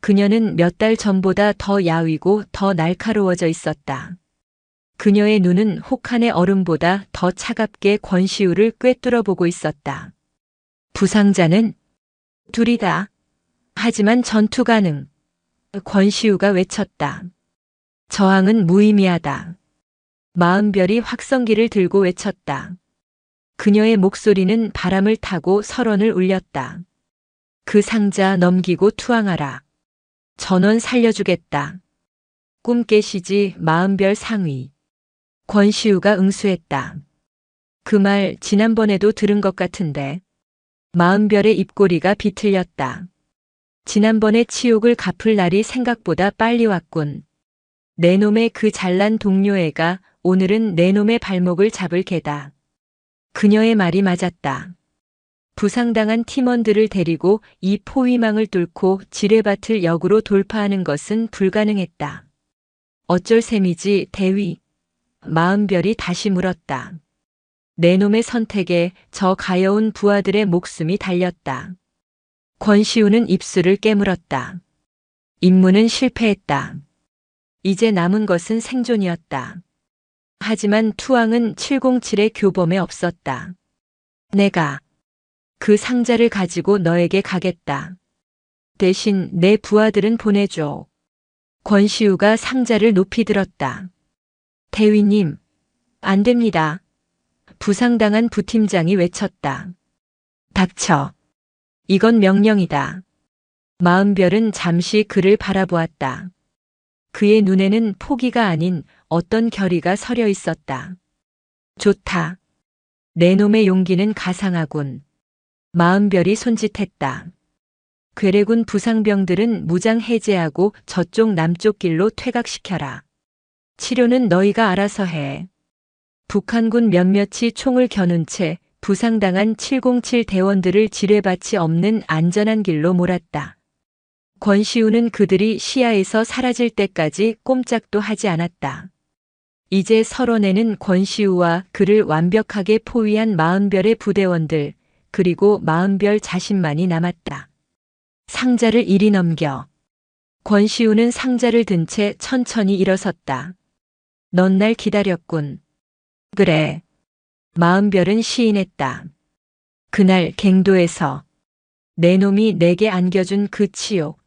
그녀는 몇 달 전보다 더 야위고 더 날카로워져 있었다. 그녀의 눈은 혹한의 얼음보다 더 차갑게 권시우를 꿰뚫어 보고 있었다. 부상자는? 둘이다. 하지만 전투 가능. 권시우가 외쳤다. 저항은 무의미하다. 마흔별이 확성기를 들고 외쳤다. 그녀의 목소리는 바람을 타고 설원을 울렸다. 그 상자 넘기고 투항하라. 전원 살려주겠다. 꿈 깨시지 마흔별 상위. 권시우가 응수했다. 그 말 지난번에도 들은 것 같은데. 마흔별의 입꼬리가 비틀렸다. 지난번에 치욕을 갚을 날이 생각보다 빨리 왔군. 내 놈의 그 잘난 동료애가 오늘은 내 놈의 발목을 잡을 게다. 그녀의 말이 맞았다. 부상당한 팀원들을 데리고 이 포위망을 뚫고 지뢰밭을 역으로 돌파하는 것은 불가능했다. 어쩔 셈이지 대위. 마흔별이 다시 물었다. 내 놈의 선택에 저 가여운 부하들의 목숨이 달렸다. 권시우는 입술을 깨물었다. 임무는 실패했다. 이제 남은 것은 생존이었다. 하지만 투항은 707의 교범에 없었다. 내가 그 상자를 가지고 너에게 가겠다. 대신 내 부하들은 보내줘. 권시우가 상자를 높이 들었다. 대위님, 안 됩니다. 부상당한 부팀장이 외쳤다. 닥쳐. 이건 명령이다. 마흔별은 잠시 그를 바라보았다. 그의 눈에는 포기가 아닌 어떤 결의가 서려 있었다. 좋다. 내 놈의 용기는 가상하군. 마흔별이 손짓했다. 괴뢰군 부상병들은 무장 해제하고 저쪽 남쪽 길로 퇴각시켜라. 치료는 너희가 알아서 해. 북한군 몇몇이 총을 겨눈 채 부상당한 707 대원들을 지뢰밭이 없는 안전한 길로 몰았다. 권시우는 그들이 시야에서 사라질 때까지 꼼짝도 하지 않았다. 이제 설원에는 권시우와 그를 완벽하게 포위한 40별의 부대원들, 그리고 40별 자신만이 남았다. 상자를 이리 넘겨. 권시우는 상자를 든 채 천천히 일어섰다. 넌 날 기다렸군. 그래. 40별은 시인했다. 그날 갱도에서 내 놈이 내게 안겨준 그 치욕.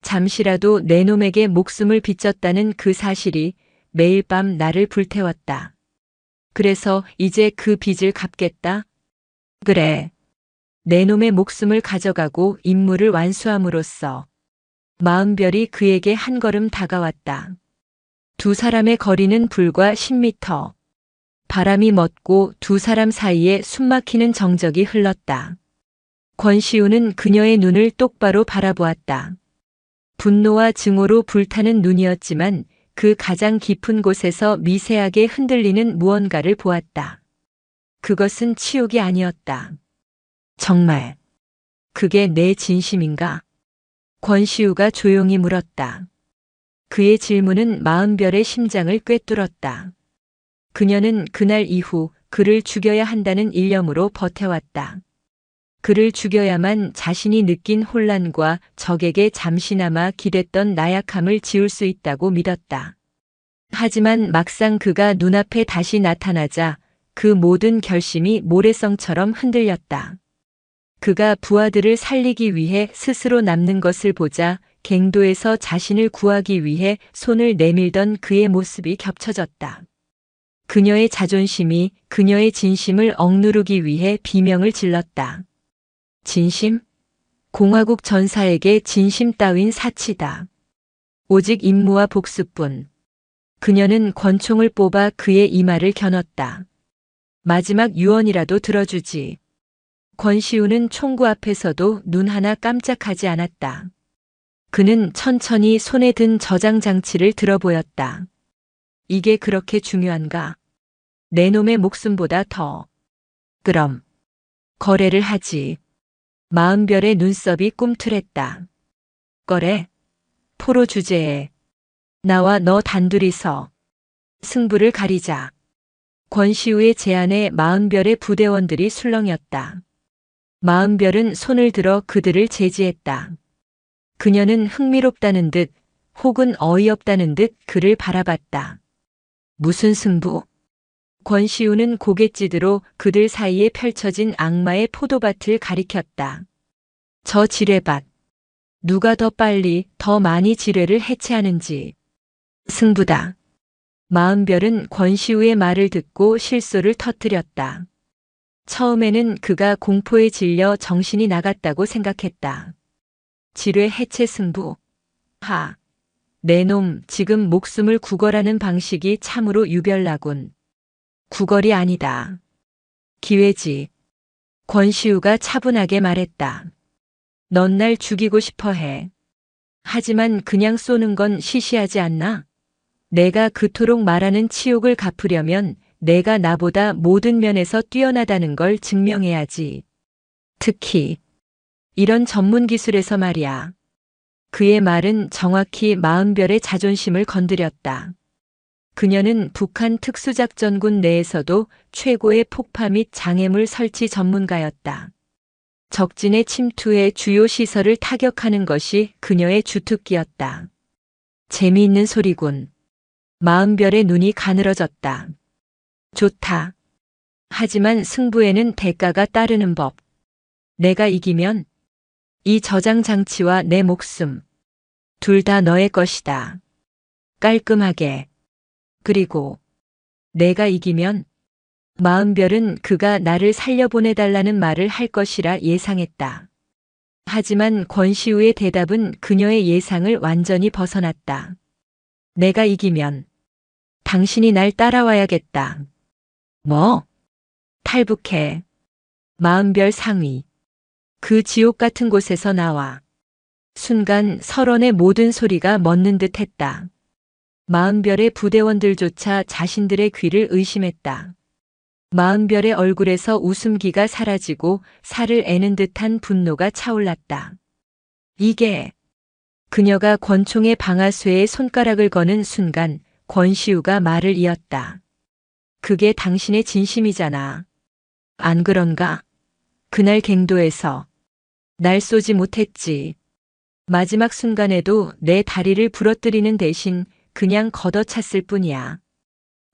잠시라도 내 놈에게 목숨을 비쳤다는 그 사실이 매일 밤 나를 불태웠다. 그래서 이제 그 빚을 갚겠다. 그래. 내 놈의 목숨을 가져가고 임무를 완수함으로써 40별이 그에게 한 걸음 다가왔다. 두 사람의 거리는 불과 10m. 바람이 멎고 두 사람 사이에 숨막히는 정적이 흘렀다. 권시우는 그녀의 눈을 똑바로 바라보았다. 분노와 증오로 불타는 눈이었지만 그 가장 깊은 곳에서 미세하게 흔들리는 무언가를 보았다. 그것은 치욕이 아니었다. 정말 그게 내 진심인가? 권시우가 조용히 물었다. 그의 질문은 40별의 심장을 꿰뚫었다. 그녀는 그날 이후 그를 죽여야 한다는 일념으로 버텨왔다. 그를 죽여야만 자신이 느낀 혼란과 적에게 잠시나마 기댔던 나약함을 지울 수 있다고 믿었다. 하지만 막상 그가 눈앞에 다시 나타나자 그 모든 결심이 모래성처럼 흔들렸다. 그가 부하들을 살리기 위해 스스로 남는 것을 보자 갱도에서 자신을 구하기 위해 손을 내밀던 그의 모습이 겹쳐졌다. 그녀의 자존심이 그녀의 진심을 억누르기 위해 비명을 질렀다. 진심? 공화국 전사에게 진심 따윈 사치다. 오직 임무와 복수뿐. 그녀는 권총을 뽑아 그의 이마를 겨눴다. 마지막 유언이라도 들어주지. 권시우는 총구 앞에서도 눈 하나 깜짝하지 않았다. 그는 천천히 손에 든 저장 장치를 들어보였다. 이게 그렇게 중요한가? 내 놈의 목숨보다 더. 그럼 거래를 하지. 40별의 눈썹이 꿈틀했다. 거래? 포로 주제에. 나와 너 단둘이서 승부를 가리자. 권시우의 제안에 40별의 부대원들이 술렁였다. 40별은 손을 들어 그들을 제지했다. 그녀는 흥미롭다는 듯 혹은 어이없다는 듯 그를 바라봤다. 무슨 승부? 권시우는 고갯짓으로 그들 사이에 펼쳐진 악마의 포도밭을 가리켰다. 저 지뢰밭. 누가 더 빨리 더 많이 지뢰를 해체하는지. 승부다. 40별은 권시우의 말을 듣고 실소를 터뜨렸다. 처음에는 그가 공포에 질려 정신이 나갔다고 생각했다. 지뢰 해체 승부. 하. 내 놈 지금 목숨을 구걸하는 방식이 참으로 유별나군. 구걸이 아니다. 기회지. 권시우가 차분하게 말했다. 넌 날 죽이고 싶어 해. 하지만 그냥 쏘는 건 시시하지 않나? 내가 그토록 말하는 치욕을 갚으려면 내가 나보다 모든 면에서 뛰어나다는 걸 증명해야지. 특히 이런 전문 기술에서 말이야. 그의 말은 정확히 40별의 자존심을 건드렸다. 그녀는 북한 특수작전군 내에서도 최고의 폭파 및 장애물 설치 전문가였다. 적진의 침투해 주요 시설을 타격하는 것이 그녀의 주특기였다. 재미있는 소리군. 40별의 눈이 가늘어졌다. 좋다. 하지만 승부에는 대가가 따르는 법. 내가 이기면 이 저장 장치와 내 목숨 둘 다 너의 것이다. 깔끔하게. 그리고 내가 이기면 40별은 그가 나를 살려보내달라는 말을 할 것이라 예상했다. 하지만 권시우의 대답은 그녀의 예상을 완전히 벗어났다. 내가 이기면 당신이 날 따라와야겠다. 뭐? 탈북해. 40별 상위. 그 지옥 같은 곳에서 나와. 순간 설원의 모든 소리가 멎는 듯 했다. 40별의 부대원들조차 자신들의 귀를 의심했다. 마은별의 얼굴에서 웃음기가 사라지고 살을 애는 듯한 분노가 차올랐다. 이게 그녀가 권총의 방아쇠에 손가락을 거는 순간 권시우가 말을 이었다. 그게 당신의 진심이잖아. 안 그런가? 그날 갱도에서 날 쏘지 못했지. 마지막 순간에도 내 다리를 부러뜨리는 대신 그냥 걷어찼을 뿐이야.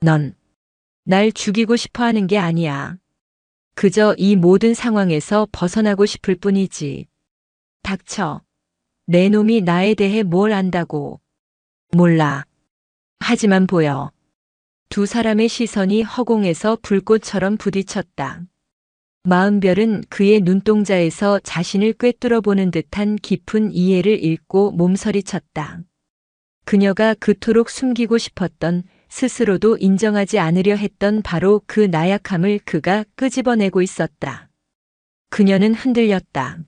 넌 날 죽이고 싶어 하는 게 아니야. 그저 이 모든 상황에서 벗어나고 싶을 뿐이지. 닥쳐. 내 놈이 나에 대해 뭘 안다고. 몰라. 하지만 보여. 두 사람의 시선이 허공에서 불꽃처럼 부딪혔다. 마은별은 그의 눈동자에서 자신을 꿰뚫어 보는 듯한 깊은 이해를 읽고 몸서리쳤다. 그녀가 그토록 숨기고 싶었던, 스스로도 인정하지 않으려 했던 바로 그 나약함을 그가 끄집어내고 있었다. 그녀는 흔들렸다.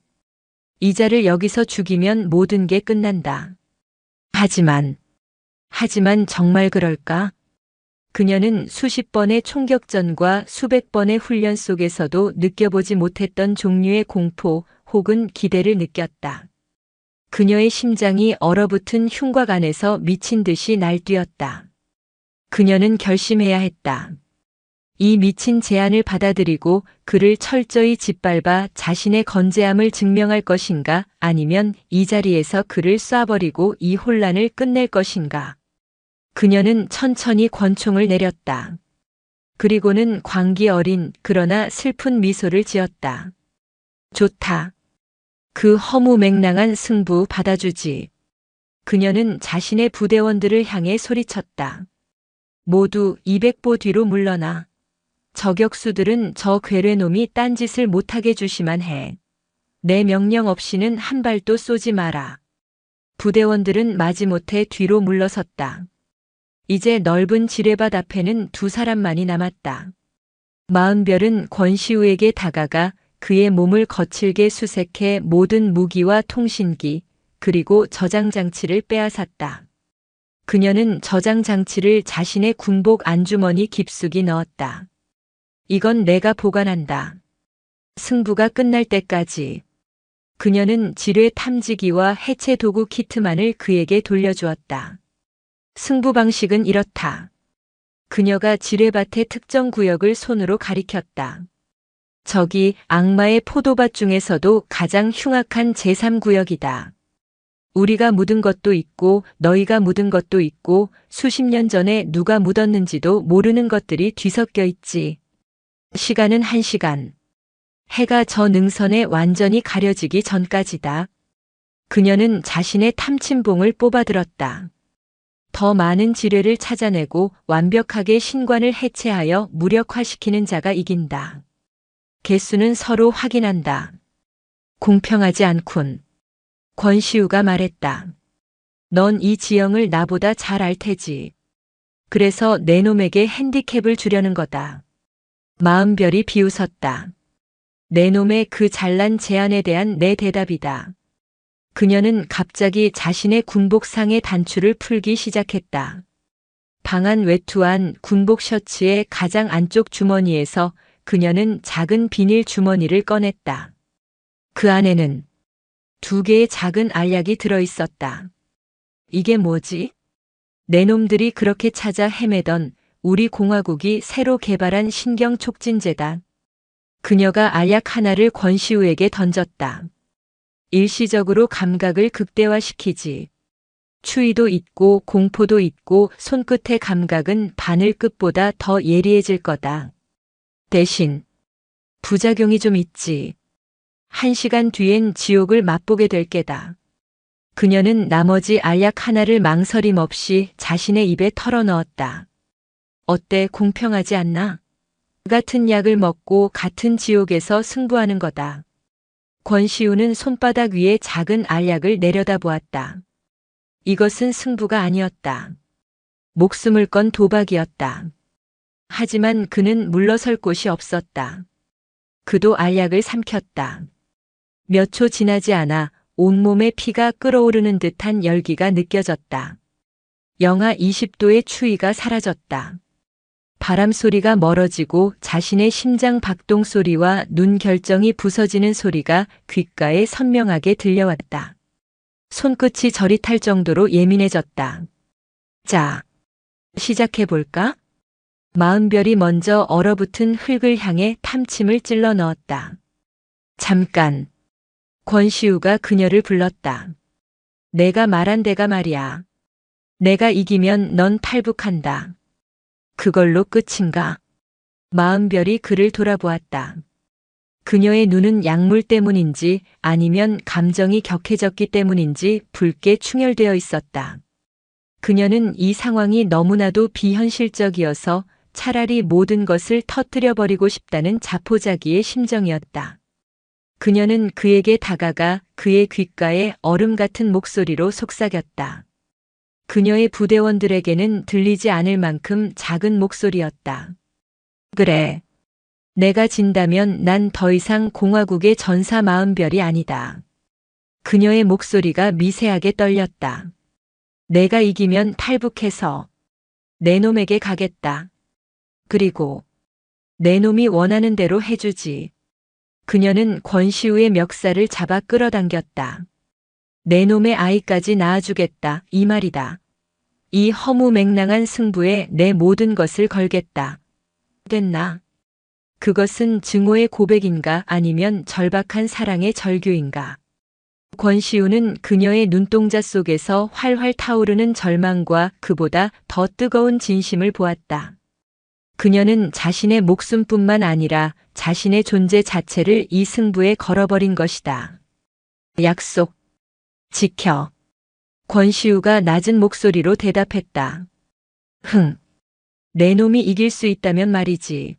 이자를 여기서 죽이면 모든 게 끝난다. 하지만 정말 그럴까? 그녀는 수십 번의 총격전과 수백 번의 훈련 속에서도 느껴보지 못했던 종류의 공포 혹은 기대를 느꼈다. 그녀의 심장이 얼어붙은 흉곽 안에서 미친 듯이 날뛰었다. 그녀는 결심해야 했다. 이 미친 제안을 받아들이고 그를 철저히 짓밟아 자신의 건재함을 증명할 것인가, 아니면 이 자리에서 그를 쏴버리고 이 혼란을 끝낼 것인가. 그녀는 천천히 권총을 내렸다. 그리고는 광기 어린 그러나 슬픈 미소를 지었다. 좋다. 그 허무맹랑한 승부 받아주지. 그녀는 자신의 부대원들을 향해 소리쳤다. 모두 200보 뒤로 물러나. 저격수들은 저 괴뢰놈이 딴짓을 못하게 주시만 해. 내 명령 없이는 한 발도 쏘지 마라. 부대원들은 마지못해 뒤로 물러섰다. 이제 넓은 지뢰밭 앞에는 두 사람만이 남았다. 마은별은 권시우에게 다가가 그의 몸을 거칠게 수색해 모든 무기와 통신기, 그리고 저장장치를 빼앗았다. 그녀는 저장장치를 자신의 군복 안주머니 깊숙이 넣었다. 이건 내가 보관한다. 승부가 끝날 때까지. 그녀는 지뢰 탐지기와 해체 도구 키트만을 그에게 돌려주었다. 승부 방식은 이렇다. 그녀가 지뢰밭의 특정 구역을 손으로 가리켰다. 저기 악마의 포도밭 중에서도 가장 흉악한 제3구역이다. 우리가 묻은 것도 있고 너희가 묻은 것도 있고 수십 년 전에 누가 묻었는지도 모르는 것들이 뒤섞여 있지. 시간은 1시간. 해가 저 능선에 완전히 가려지기 전까지다. 그녀는 자신의 탐침봉을 뽑아들었다. 더 많은 지뢰를 찾아내고 완벽하게 신관을 해체하여 무력화시키는 자가 이긴다. 개수는 서로 확인한다. 공평하지 않군. 권시우가 말했다. 넌 이 지형을 나보다 잘 알 테지. 그래서 내 놈에게 핸디캡을 주려는 거다. 마은별이 비웃었다. 내 놈의 그 잘난 제안에 대한 내 대답이다. 그녀는 갑자기 자신의 군복상의 단추를 풀기 시작했다. 방안 외투한 군복 셔츠의 가장 안쪽 주머니에서 그녀는 작은 비닐 주머니를 꺼냈다. 그 안에는 2개의 작은 알약이 들어있었다. 이게 뭐지? 내 놈들이 그렇게 찾아 헤매던 우리 공화국이 새로 개발한 신경 촉진제다. 그녀가 알약 하나를 권시우에게 던졌다. 일시적으로 감각을 극대화시키지. 추위도 있고 공포도 있고 손끝의 감각은 바늘끝보다 더 예리해질 거다. 대신 부작용이 좀 있지. 1시간 뒤엔 지옥을 맛보게 될 게다. 그녀는 나머지 알약 하나를 망설임 없이 자신의 입에 털어넣었다. 어때, 공평하지 않나? 같은 약을 먹고 같은 지옥에서 승부하는 거다. 권시우는 손바닥 위에 작은 알약을 내려다보았다. 이것은 승부가 아니었다. 목숨을 건 도박이었다. 하지만 그는 물러설 곳이 없었다. 그도 알약을 삼켰다. 몇 초 지나지 않아 온몸에 피가 끓어오르는 듯한 열기가 느껴졌다. 영하 20도의 추위가 사라졌다. 바람 소리가 멀어지고 자신의 심장 박동 소리와 눈 결정이 부서지는 소리가 귓가에 선명하게 들려왔다. 손끝이 저릿할 정도로 예민해졌다. 자, 시작해볼까? 마은별이 먼저 얼어붙은 흙을 향해 탐침을 찔러 넣었다. 잠깐. 권시우가 그녀를 불렀다. 내가 말한 데가 말이야. 내가 이기면 넌 탈북한다. 그걸로 끝인가? 마은별이 그를 돌아보았다. 그녀의 눈은 약물 때문인지 아니면 감정이 격해졌기 때문인지 붉게 충혈되어 있었다. 그녀는 이 상황이 너무나도 비현실적이어서 차라리 모든 것을 터뜨려버리고 싶다는 자포자기의 심정이었다. 그녀는 그에게 다가가 그의 귓가에 얼음 같은 목소리로 속삭였다. 그녀의 부대원들에게는 들리지 않을 만큼 작은 목소리였다. 그래. 내가 진다면 난 더 이상 공화국의 전사 마은별이 아니다. 그녀의 목소리가 미세하게 떨렸다. 내가 이기면 탈북해서 내 놈에게 가겠다. 그리고 내 놈이 원하는 대로 해주지. 그녀는 권시우의 멱살을 잡아 끌어당겼다. 내 놈의 아이까지 낳아주겠다, 이 말이다. 이 허무맹랑한 승부에 내 모든 것을 걸겠다. 됐나? 그것은 증오의 고백인가 아니면 절박한 사랑의 절규인가? 권시우는 그녀의 눈동자 속에서 활활 타오르는 절망과 그보다 더 뜨거운 진심을 보았다. 그녀는 자신의 목숨뿐만 아니라 자신의 존재 자체를 이 승부에 걸어버린 것이다. 약속. 지켜. 권시우가 낮은 목소리로 대답했다. 내 놈이 이길 수 있다면 말이지.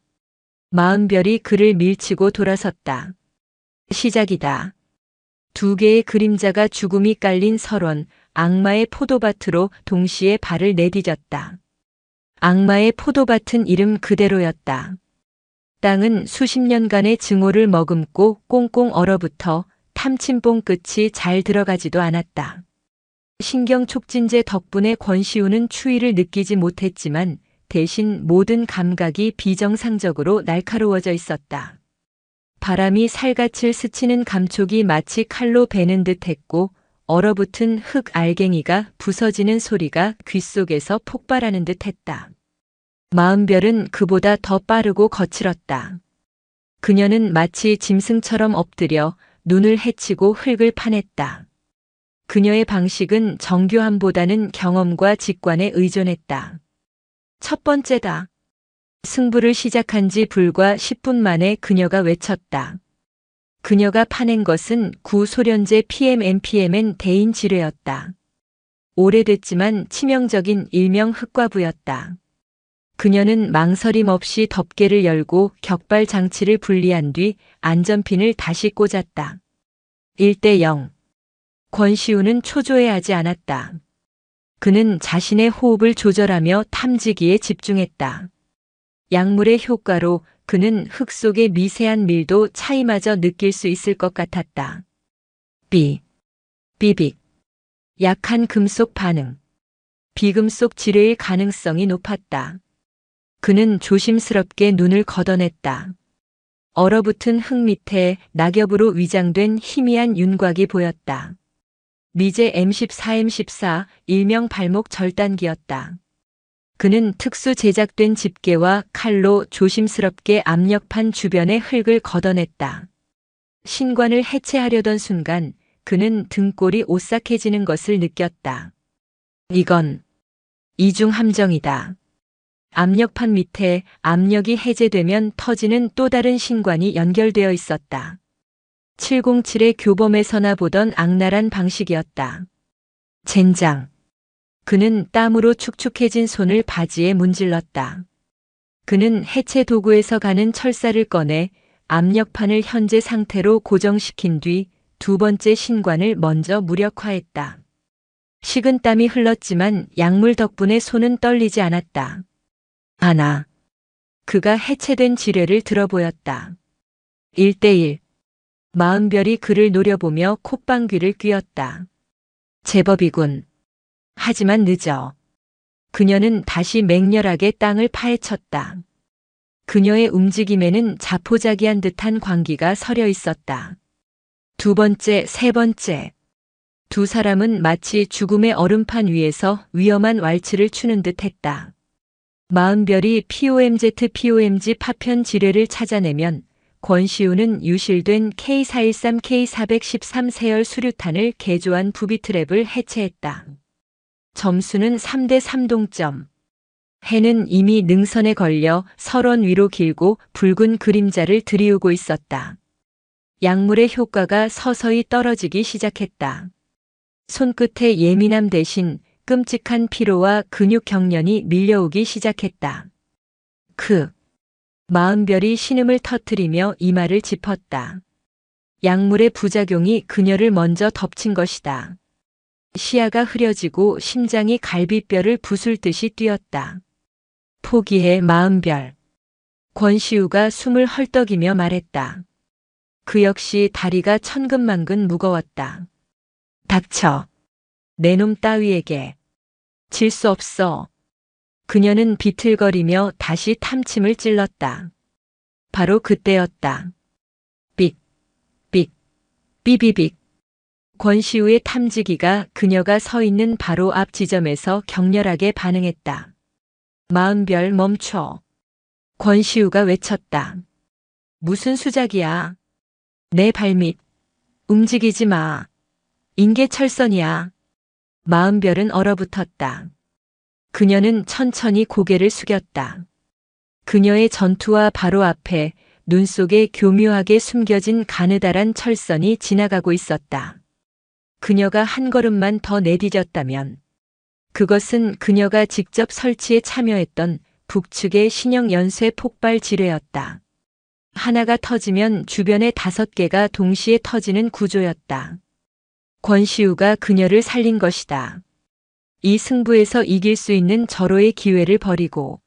마은별이 그를 밀치고 돌아섰다. 시작이다. 두 개의 그림자가 죽음이 깔린 설원, 악마의 포도밭으로 동시에 발을 내디뎠다. 악마의 포도밭은 이름 그대로였다. 땅은 수십 년간의 증오를 머금고 꽁꽁 얼어붙어 탐침봉 끝이 잘 들어가지도 않았다. 신경 촉진제 덕분에 권시우는 추위를 느끼지 못했지만 대신 모든 감각이 비정상적으로 날카로워져 있었다. 바람이 살갗을 스치는 감촉이 마치 칼로 베는 듯 했고 얼어붙은 흙 알갱이가 부서지는 소리가 귓속에서 폭발하는 듯 했다. 마은별은 그보다 더 빠르고 거칠었다. 그녀는 마치 짐승처럼 엎드려 눈을 헤치고 흙을 파냈다. 그녀의 방식은 정교함보다는 경험과 직관에 의존했다. 첫 번째다. 승부를 시작한 지 불과 10분 만에 그녀가 외쳤다. 그녀가 파낸 것은 구소련제 PMMPMN 대인 지뢰였다. 오래됐지만 치명적인 일명 흑과부였다. 그녀는 망설임 없이 덮개를 열고 격발 장치를 분리한 뒤 안전핀을 다시 꽂았다. 1대0. 권시우는 초조해하지 않았다. 그는 자신의 호흡을 조절하며 탐지기에 집중했다. 약물의 효과로 그는 흙 속의 미세한 밀도 차이마저 느낄 수 있을 것 같았다. 비빅. 약한 금속 반응. 비금속 지뢰일 가능성이 높았다. 그는 조심스럽게 눈을 걷어냈다. 얼어붙은 흙 밑에 낙엽으로 위장된 희미한 윤곽이 보였다. 미제 M14M14 일명 발목 절단기였다. 그는 특수 제작된 집게와 칼로 조심스럽게 압력판 주변의 흙을 걷어냈다. 신관을 해체하려던 순간 그는 등골이 오싹해지는 것을 느꼈다. 이건 이중 함정이다. 압력판 밑에 압력이 해제되면 터지는 또 다른 신관이 연결되어 있었다. 707의 교범에서나 보던 악랄한 방식이었다. 젠장. 그는 땀으로 축축해진 손을 바지에 문질렀다. 그는 해체 도구에서 가는 철사를 꺼내 압력판을 현재 상태로 고정시킨 뒤 두 번째 신관을 먼저 무력화했다. 식은 땀이 흘렀지만 약물 덕분에 손은 떨리지 않았다. 하나. 그가 해체된 지뢰를 들어보였다. 1대1. 마은별이 그를 노려보며 콧방귀를 뀌었다. 제법이군. 하지만 늦어. 그녀는 다시 맹렬하게 땅을 파헤쳤다. 그녀의 움직임에는 자포자기한 듯한 광기가 서려 있었다. 두 번째, 세 번째. 두 사람은 마치 죽음의 얼음판 위에서 위험한 왈츠를 추는 듯 했다. 마흔별이 POMZ 파편 지뢰를 찾아내면 권시우는 유실된 K413 K413 세열 수류탄을 개조한 부비트랩을 해체했다. 점수는 3대3 동점. 해는 이미 능선에 걸려 설원 위로 길고 붉은 그림자를 들이우고 있었다. 약물의 효과가 서서히 떨어지기 시작했다. 손끝의 예민함 대신 끔찍한 피로와 근육 경련이 밀려오기 시작했다. 마흔별이 신음을 터뜨리며 이마를 짚었다. 약물의 부작용이 그녀를 먼저 덮친 것이다. 시야가 흐려지고 심장이 갈비뼈를 부술듯이 뛰었다. 포기해, 마흔별. 권시우가 숨을 헐떡이며 말했다. 그 역시 다리가 천근만근 무거웠다. 닥쳐. 내 놈 따위에게. 질 수 없어. 그녀는 비틀거리며 다시 탐침을 찔렀다. 바로 그때였다. 삑, 삑, 삐비빅. 권시우의 탐지기가 그녀가 서 있는 바로 앞 지점에서 격렬하게 반응했다. 마흔별 멈춰. 권시우가 외쳤다. 무슨 수작이야. 내 발밑. 움직이지 마. 인계철선이야. 마흔별은 얼어붙었다. 그녀는 천천히 고개를 숙였다. 그녀의 전투와 바로 앞에 눈 속에 교묘하게 숨겨진 가느다란 철선이 지나가고 있었다. 그녀가 한 걸음만 더 내디뎠다면 그것은 그녀가 직접 설치에 참여했던 북측의 신형 연쇄 폭발 지뢰였다. 하나가 터지면 주변의 5개가 동시에 터지는 구조였다. 권시우가 그녀를 살린 것이다. 이 승부에서 이길 수 있는 절호의 기회를 버리고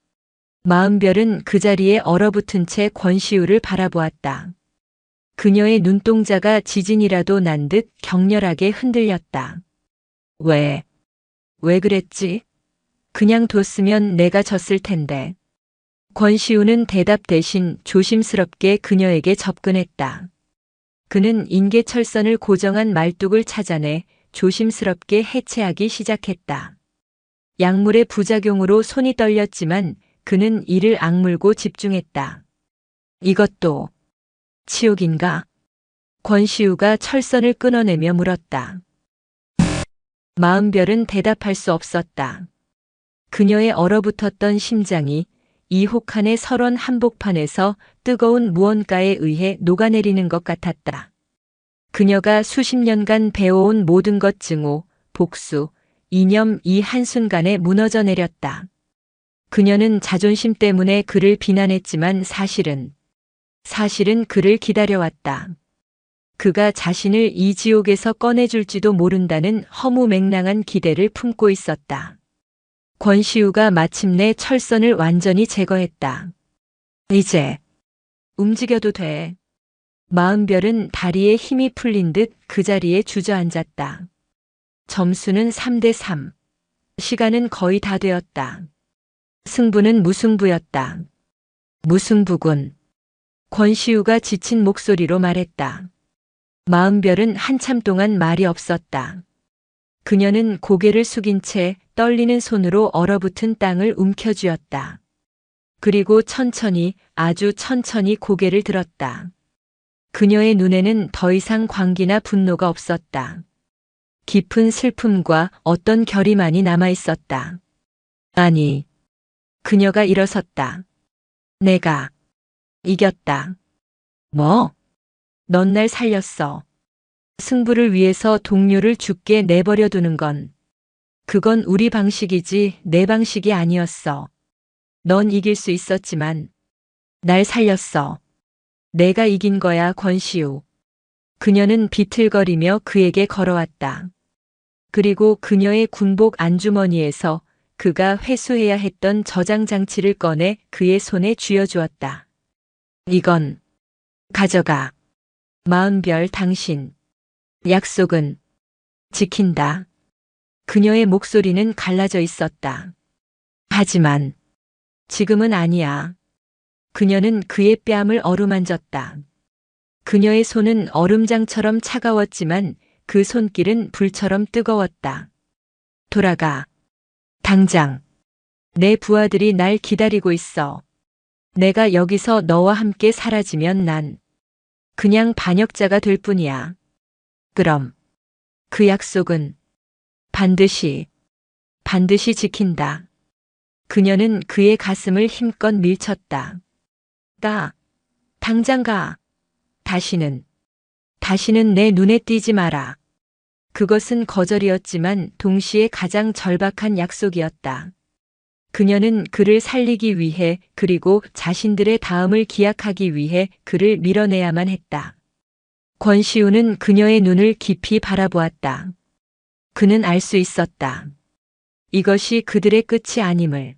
마흔별은 그 자리에 얼어붙은 채 권시우를 바라보았다. 그녀의 눈동자가 지진이라도 난 듯 격렬하게 흔들렸다. 왜 그랬지? 그냥 뒀으면 내가 졌을 텐데. 권시우는 대답 대신 조심스럽게 그녀에게 접근했다. 그는 인계철선을 고정한 말뚝을 찾아내 조심스럽게 해체하기 시작했다. 약물의 부작용으로 손이 떨렸지만 그는 이를 악물고 집중했다. 이것도 치욕인가? 권시우가 철선을 끊어내며 물었다. 마흔별은 대답할 수 없었다. 그녀의 얼어붙었던 심장이 이 혹한의 설원 한복판에서 뜨거운 무언가에 의해 녹아내리는 것 같았다. 그녀가 수십 년간 배워온 모든 것 증오, 복수, 이념 이 한순간에 무너져 내렸다. 그녀는 자존심 때문에 그를 비난했지만 사실은 그를 기다려왔다. 그가 자신을 이 지옥에서 꺼내줄지도 모른다는 허무맹랑한 기대를 품고 있었다. 권시우가 마침내 철선을 완전히 제거했다. 이제 움직여도 돼. 마흔별은 다리에 힘이 풀린 듯 그 자리에 주저앉았다. 점수는 3대3. 시간은 거의 다 되었다. 승부는 무승부였다. 무승부군. 권시우가 지친 목소리로 말했다. 마흔별은 한참 동안 말이 없었다. 그녀는 고개를 숙인 채 떨리는 손으로 얼어붙은 땅을 움켜쥐었다. 그리고 천천히, 아주 천천히 고개를 들었다. 그녀의 눈에는 더 이상 광기나 분노가 없었다. 깊은 슬픔과 어떤 결의만이 남아 있었다. 아니, 그녀가 일어섰다. 내가 이겼다. 뭐? 넌 날 살렸어. 승부를 위해서 동료를 죽게 내버려 두는 그건 우리 방식이지 내 방식이 아니었어. 넌 이길 수 있었지만 날 살렸어. 내가 이긴 거야, 권시우. 그녀는 비틀거리며 그에게 걸어왔다. 그리고 그녀의 군복 안주머니에서 그가 회수해야 했던 저장 장치를 꺼내 그의 손에 쥐어주었다. 이건 가져가. 마흔별 당신. 약속은 지킨다. 그녀의 목소리는 갈라져 있었다. 하지만 지금은 아니야. 그녀는 그의 뺨을 어루만졌다. 그녀의 손은 얼음장처럼 차가웠지만 그 손길은 불처럼 뜨거웠다. 돌아가. 당장. 내 부하들이 날 기다리고 있어. 내가 여기서 너와 함께 사라지면 난 그냥 반역자가 될 뿐이야. 그럼 그 약속은 반드시 지킨다. 그녀는 그의 가슴을 힘껏 밀쳤다. 가. 당장 가. 다시는 내 눈에 띄지 마라. 그것은 거절이었지만 동시에 가장 절박한 약속이었다. 그녀는 그를 살리기 위해 그리고 자신들의 다음을 기약하기 위해 그를 밀어내야만 했다. 권시우는 그녀의 눈을 깊이 바라보았다. 그는 알 수 있었다. 이것이 그들의 끝이 아님을.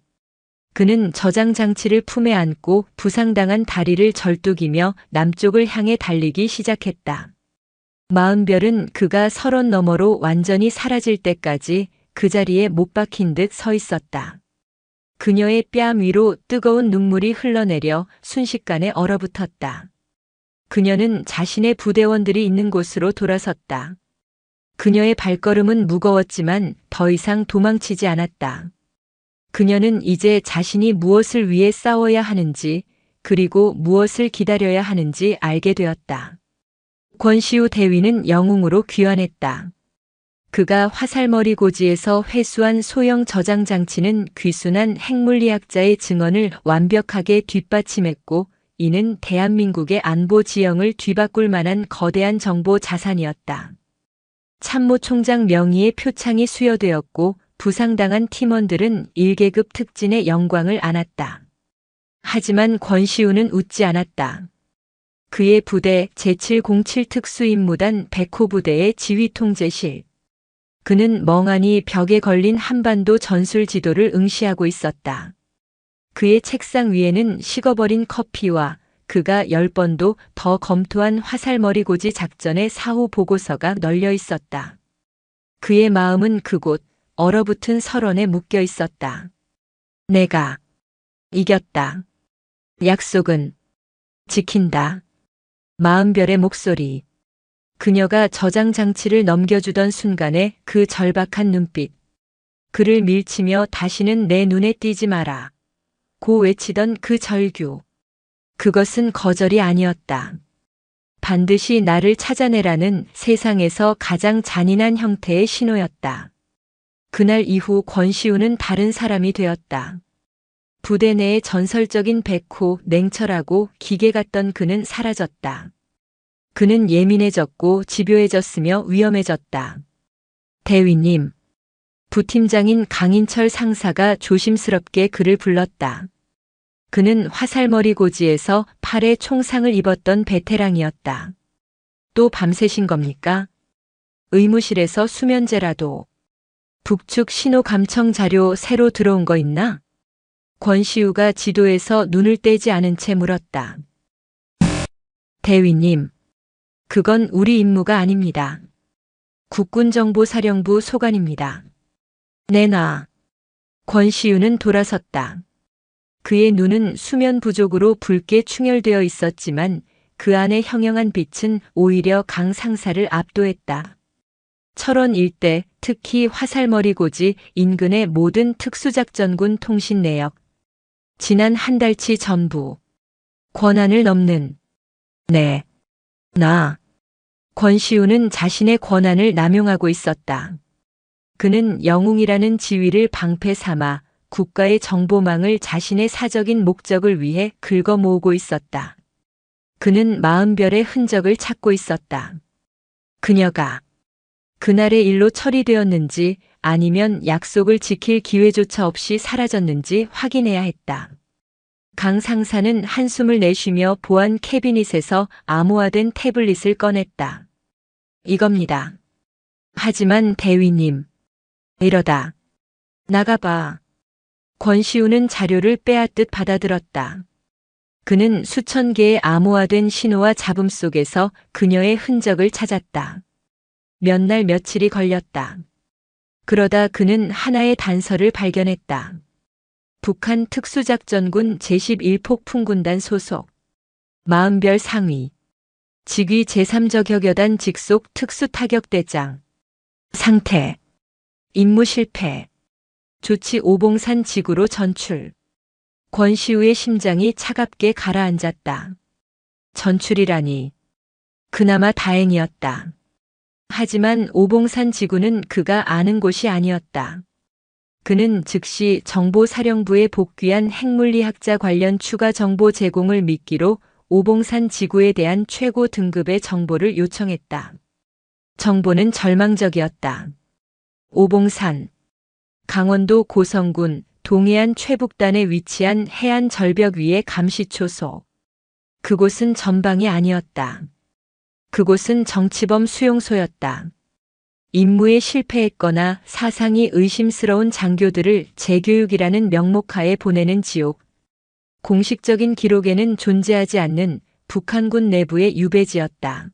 그는 저장 장치를 품에 안고 부상당한 다리를 절뚝이며 남쪽을 향해 달리기 시작했다. 마흔별은 그가 설원 너머로 완전히 사라질 때까지 그 자리에 못 박힌 듯 서 있었다. 그녀의 뺨 위로 뜨거운 눈물이 흘러내려 순식간에 얼어붙었다. 그녀는 자신의 부대원들이 있는 곳으로 돌아섰다. 그녀의 발걸음은 무거웠지만 더 이상 도망치지 않았다. 그녀는 이제 자신이 무엇을 위해 싸워야 하는지 그리고 무엇을 기다려야 하는지 알게 되었다. 권시우 대위는 영웅으로 귀환했다. 그가 화살머리 고지에서 회수한 소형 저장 장치는 귀순한 핵물리학자의 증언을 완벽하게 뒷받침했고 이는 대한민국의 안보 지형을 뒤바꿀 만한 거대한 정보 자산이었다. 참모총장 명의의 표창이 수여되었고 부상당한 팀원들은 1계급 특진의 영광을 안았다. 하지만 권시우는 웃지 않았다. 그의 부대 제707 특수임무단 100호 부대의 지휘통제실. 그는 멍하니 벽에 걸린 한반도 전술 지도를 응시하고 있었다. 그의 책상 위에는 식어버린 커피와 그가 10번도 더 검토한 화살머리고지 작전의 사후 보고서가 널려 있었다. 그의 마음은 그곳 얼어붙은 설원에 묶여 있었다. 내가 이겼다. 약속은 지킨다. 마흔별의 목소리. 그녀가 저장 장치를 넘겨주던 순간에 그 절박한 눈빛. 그를 밀치며 다시는 내 눈에 띄지 마라. 고 외치던 그 절규. 그것은 거절이 아니었다. 반드시 나를 찾아내라는 세상에서 가장 잔인한 형태의 신호였다. 그날 이후 권시우는 다른 사람이 되었다. 부대 내의 전설적인 백호, 냉철하고 기계 같던 그는 사라졌다. 그는 예민해졌고 집요해졌으며 위험해졌다. 대위님. 부팀장인 강인철 상사가 조심스럽게 그를 불렀다. 그는 화살머리 고지에서 팔에 총상을 입었던 베테랑이었다. 또 밤새신 겁니까? 의무실에서 수면제라도. 북측 신호 감청 자료 새로 들어온 거 있나? 권시우가 지도에서 눈을 떼지 않은 채 물었다. 대위님. 그건 우리 임무가 아닙니다. 국군정보사령부 소관입니다. 내놔. 권시우는 돌아섰다. 그의 눈은 수면 부족으로 붉게 충혈되어 있었지만 그 안의 형형한 빛은 오히려 강 상사를 압도했다. 철원 일대, 특히 화살머리 고지 인근의 모든 특수작전군 통신 내역. 지난 한 달치 전부. 권한을 넘는. 네. 나. 권시우는 자신의 권한을 남용하고 있었다. 그는 영웅이라는 지위를 방패 삼아 국가의 정보망을 자신의 사적인 목적을 위해 긁어 모으고 있었다. 그는 마흔별의 흔적을 찾고 있었다. 그녀가 그날의 일로 처리되었는지 아니면 약속을 지킬 기회조차 없이 사라졌는지 확인해야 했다. 강 상사는 한숨을 내쉬며 보안 캐비닛에서 암호화된 태블릿을 꺼냈다. 이겁니다. 하지만 대위님. 이러다. 나가봐. 권시우는 자료를 빼앗듯 받아들었다. 그는 수천 개의 암호화된 신호와 잡음 속에서 그녀의 흔적을 찾았다. 몇 날 며칠이 걸렸다. 그러다 그는 하나의 단서를 발견했다. 북한 특수작전군 제11폭풍군단 소속. 마흔별 상위. 직위 제3저격여단 직속 특수타격대장. 상태. 임무 실패. 조치 오봉산 지구로 전출. 권시우의 심장이 차갑게 가라앉았다. 전출이라니. 그나마 다행이었다. 하지만 오봉산 지구는 그가 아는 곳이 아니었다. 그는 즉시 정보사령부에 복귀한 핵물리학자 관련 추가 정보 제공을 미끼로 오봉산 지구에 대한 최고 등급의 정보를 요청했다. 정보는 절망적이었다. 오봉산. 강원도 고성군 동해안 최북단에 위치한 해안 절벽 위의 감시초소. 그곳은 전방이 아니었다. 그곳은 정치범 수용소였다. 임무에 실패했거나 사상이 의심스러운 장교들을 재교육이라는 명목하에 보내는 지옥. 공식적인 기록에는 존재하지 않는 북한군 내부의 유배지였다.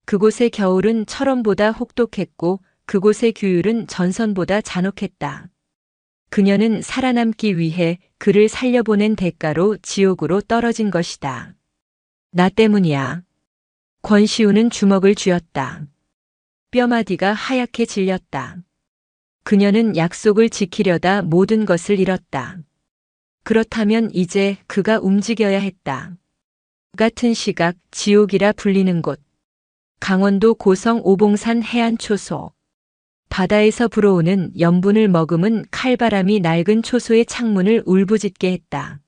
그곳의 겨울은 철원보다 혹독했고 그곳의 규율은 전선보다 잔혹했다. 그녀는 살아남기 위해 그를 살려보낸 대가로 지옥으로 떨어진 것이다. 나 때문이야. 권시우는 주먹을 쥐었다. 뼈마디가 하얗게 질렸다. 그녀는 약속을 지키려다 모든 것을 잃었다. 그렇다면 이제 그가 움직여야 했다. 같은 시각 지옥이라 불리는 곳. 강원도 고성 오봉산 해안초소. 바다에서 불어오는 염분을 머금은 칼바람이 낡은 초소의 창문을 울부짖게 했다.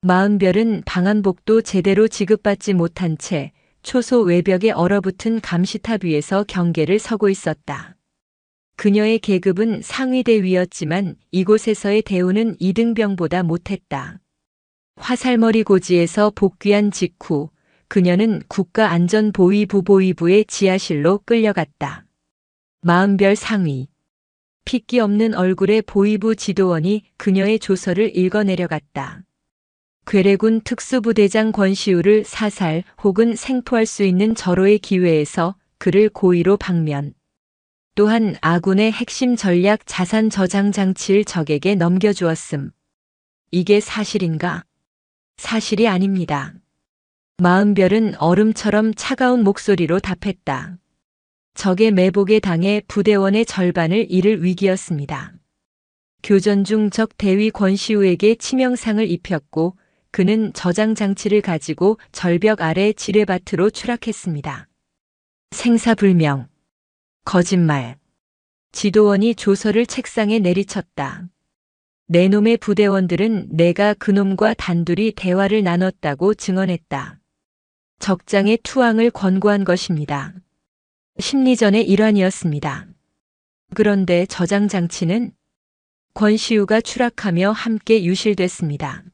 마흔별은 방한복도 제대로 지급받지 못한 채 초소 외벽에 얼어붙은 감시탑 위에서 경계를 서고 있었다. 그녀의 계급은 상위대위였지만 이곳에서의 대우는 이등병보다 못했다. 화살머리 고지에서 복귀한 직후 그녀는 국가안전보위부 보위부의 지하실로 끌려갔다. 마흔별 상위. 핏기 없는 얼굴의 보위부 지도원이 그녀의 조서를 읽어내려갔다. 괴뢰군 특수부대장 권시우를 사살 혹은 생포할 수 있는 절호의 기회에서 그를 고의로 방면. 또한 아군의 핵심 전략 자산 저장 장치를 적에게 넘겨주었음. 이게 사실인가? 사실이 아닙니다. 마흔별은 얼음처럼 차가운 목소리로 답했다. 적의 매복에 당해 부대원의 절반을 잃을 위기였습니다. 교전 중 적 대위 권시우에게 치명상을 입혔고 그는 저장 장치를 가지고 절벽 아래 지뢰밭으로 추락했습니다. 생사불명. 거짓말. 지도원이 조서를 책상에 내리쳤다. 내 놈의 부대원들은 내가 그놈과 단둘이 대화를 나눴다고 증언했다. 적장의 투항을 권고한 것입니다. 심리전의 일환이었습니다. 그런데 저장 장치는 권시우가 추락하며 함께 유실됐습니다.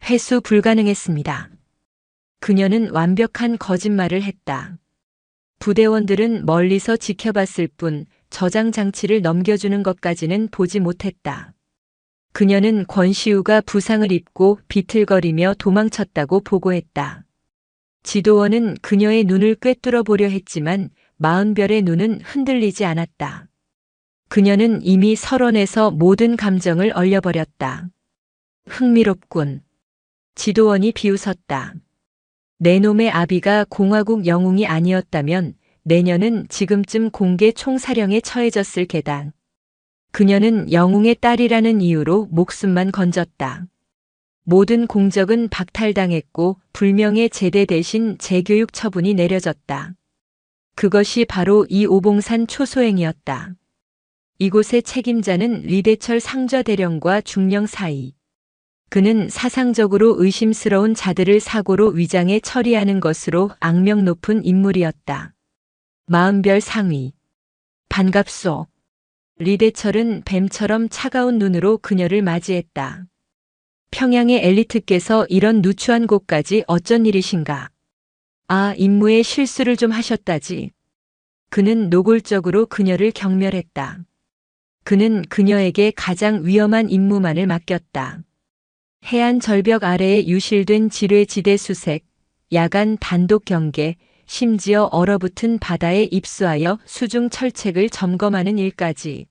회수 불가능했습니다. 그녀는 완벽한 거짓말을 했다. 부대원들은 멀리서 지켜봤을 뿐 저장 장치를 넘겨주는 것까지는 보지 못했다. 그녀는 권시우가 부상을 입고 비틀거리며 도망쳤다고 보고했다. 지도원은 그녀의 눈을 꿰뚫어 보려 했지만 마흔별의 눈은 흔들리지 않았다. 그녀는 이미 설원에서 모든 감정을 얼려버렸다. 흥미롭군. 지도원이 비웃었다. 내 놈의 아비가 공화국 영웅이 아니었다면 내년은 지금쯤 공개 총사령에 처해졌을 게다. 그녀는 영웅의 딸이라는 이유로 목숨만 건졌다. 모든 공적은 박탈당했고 불명예 제대 대신 재교육 처분이 내려졌다. 그것이 바로 이 오봉산 초소행이었다. 이곳의 책임자는 리대철 상좌대령과 중령 사이. 그는 사상적으로 의심스러운 자들을 사고로 위장해 처리하는 것으로 악명 높은 인물이었다. 마흔별 상위. 반갑소. 리대철은 뱀처럼 차가운 눈으로 그녀를 맞이했다. 평양의 엘리트께서 이런 누추한 곳까지 어쩐 일이신가? 아, 임무에 실수를 좀 하셨다지. 그는 노골적으로 그녀를 경멸했다. 그는 그녀에게 가장 위험한 임무만을 맡겼다. 해안 절벽 아래에 유실된 지뢰지대 수색, 야간 단독 경계, 심지어 얼어붙은 바다에 입수하여 수중 철책을 점검하는 일까지.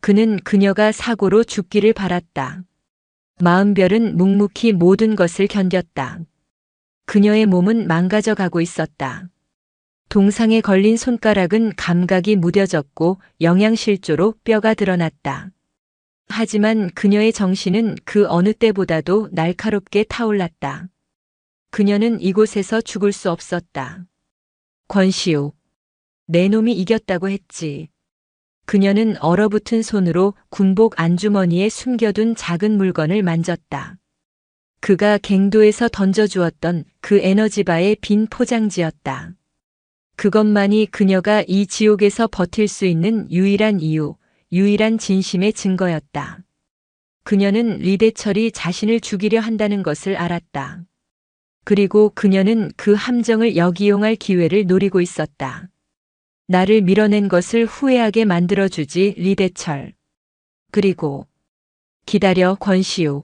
그는 그녀가 사고로 죽기를 바랐다. 마음별은 묵묵히 모든 것을 견뎠다. 그녀의 몸은 망가져 가고 있었다. 동상에 걸린 손가락은 감각이 무뎌졌고 영양실조로 뼈가 드러났다. 하지만 그녀의 정신은 그 어느 때보다도 날카롭게 타올랐다. 그녀는 이곳에서 죽을 수 없었다. 권시우, 내 놈이 이겼다고 했지. 그녀는 얼어붙은 손으로 군복 안주머니에 숨겨둔 작은 물건을 만졌다. 그가 갱도에서 던져주었던 그 에너지바의 빈 포장지였다. 그것만이 그녀가 이 지옥에서 버틸 수 있는 유일한 이유, 유일한 진심의 증거였다. 그녀는 리대철이 자신을 죽이려 한다는 것을 알았다. 그리고 그녀는 그 함정을 역이용할 기회를 노리고 있었다. 나를 밀어낸 것을 후회하게 만들어주지, 리대철. 그리고 기다려, 권시우.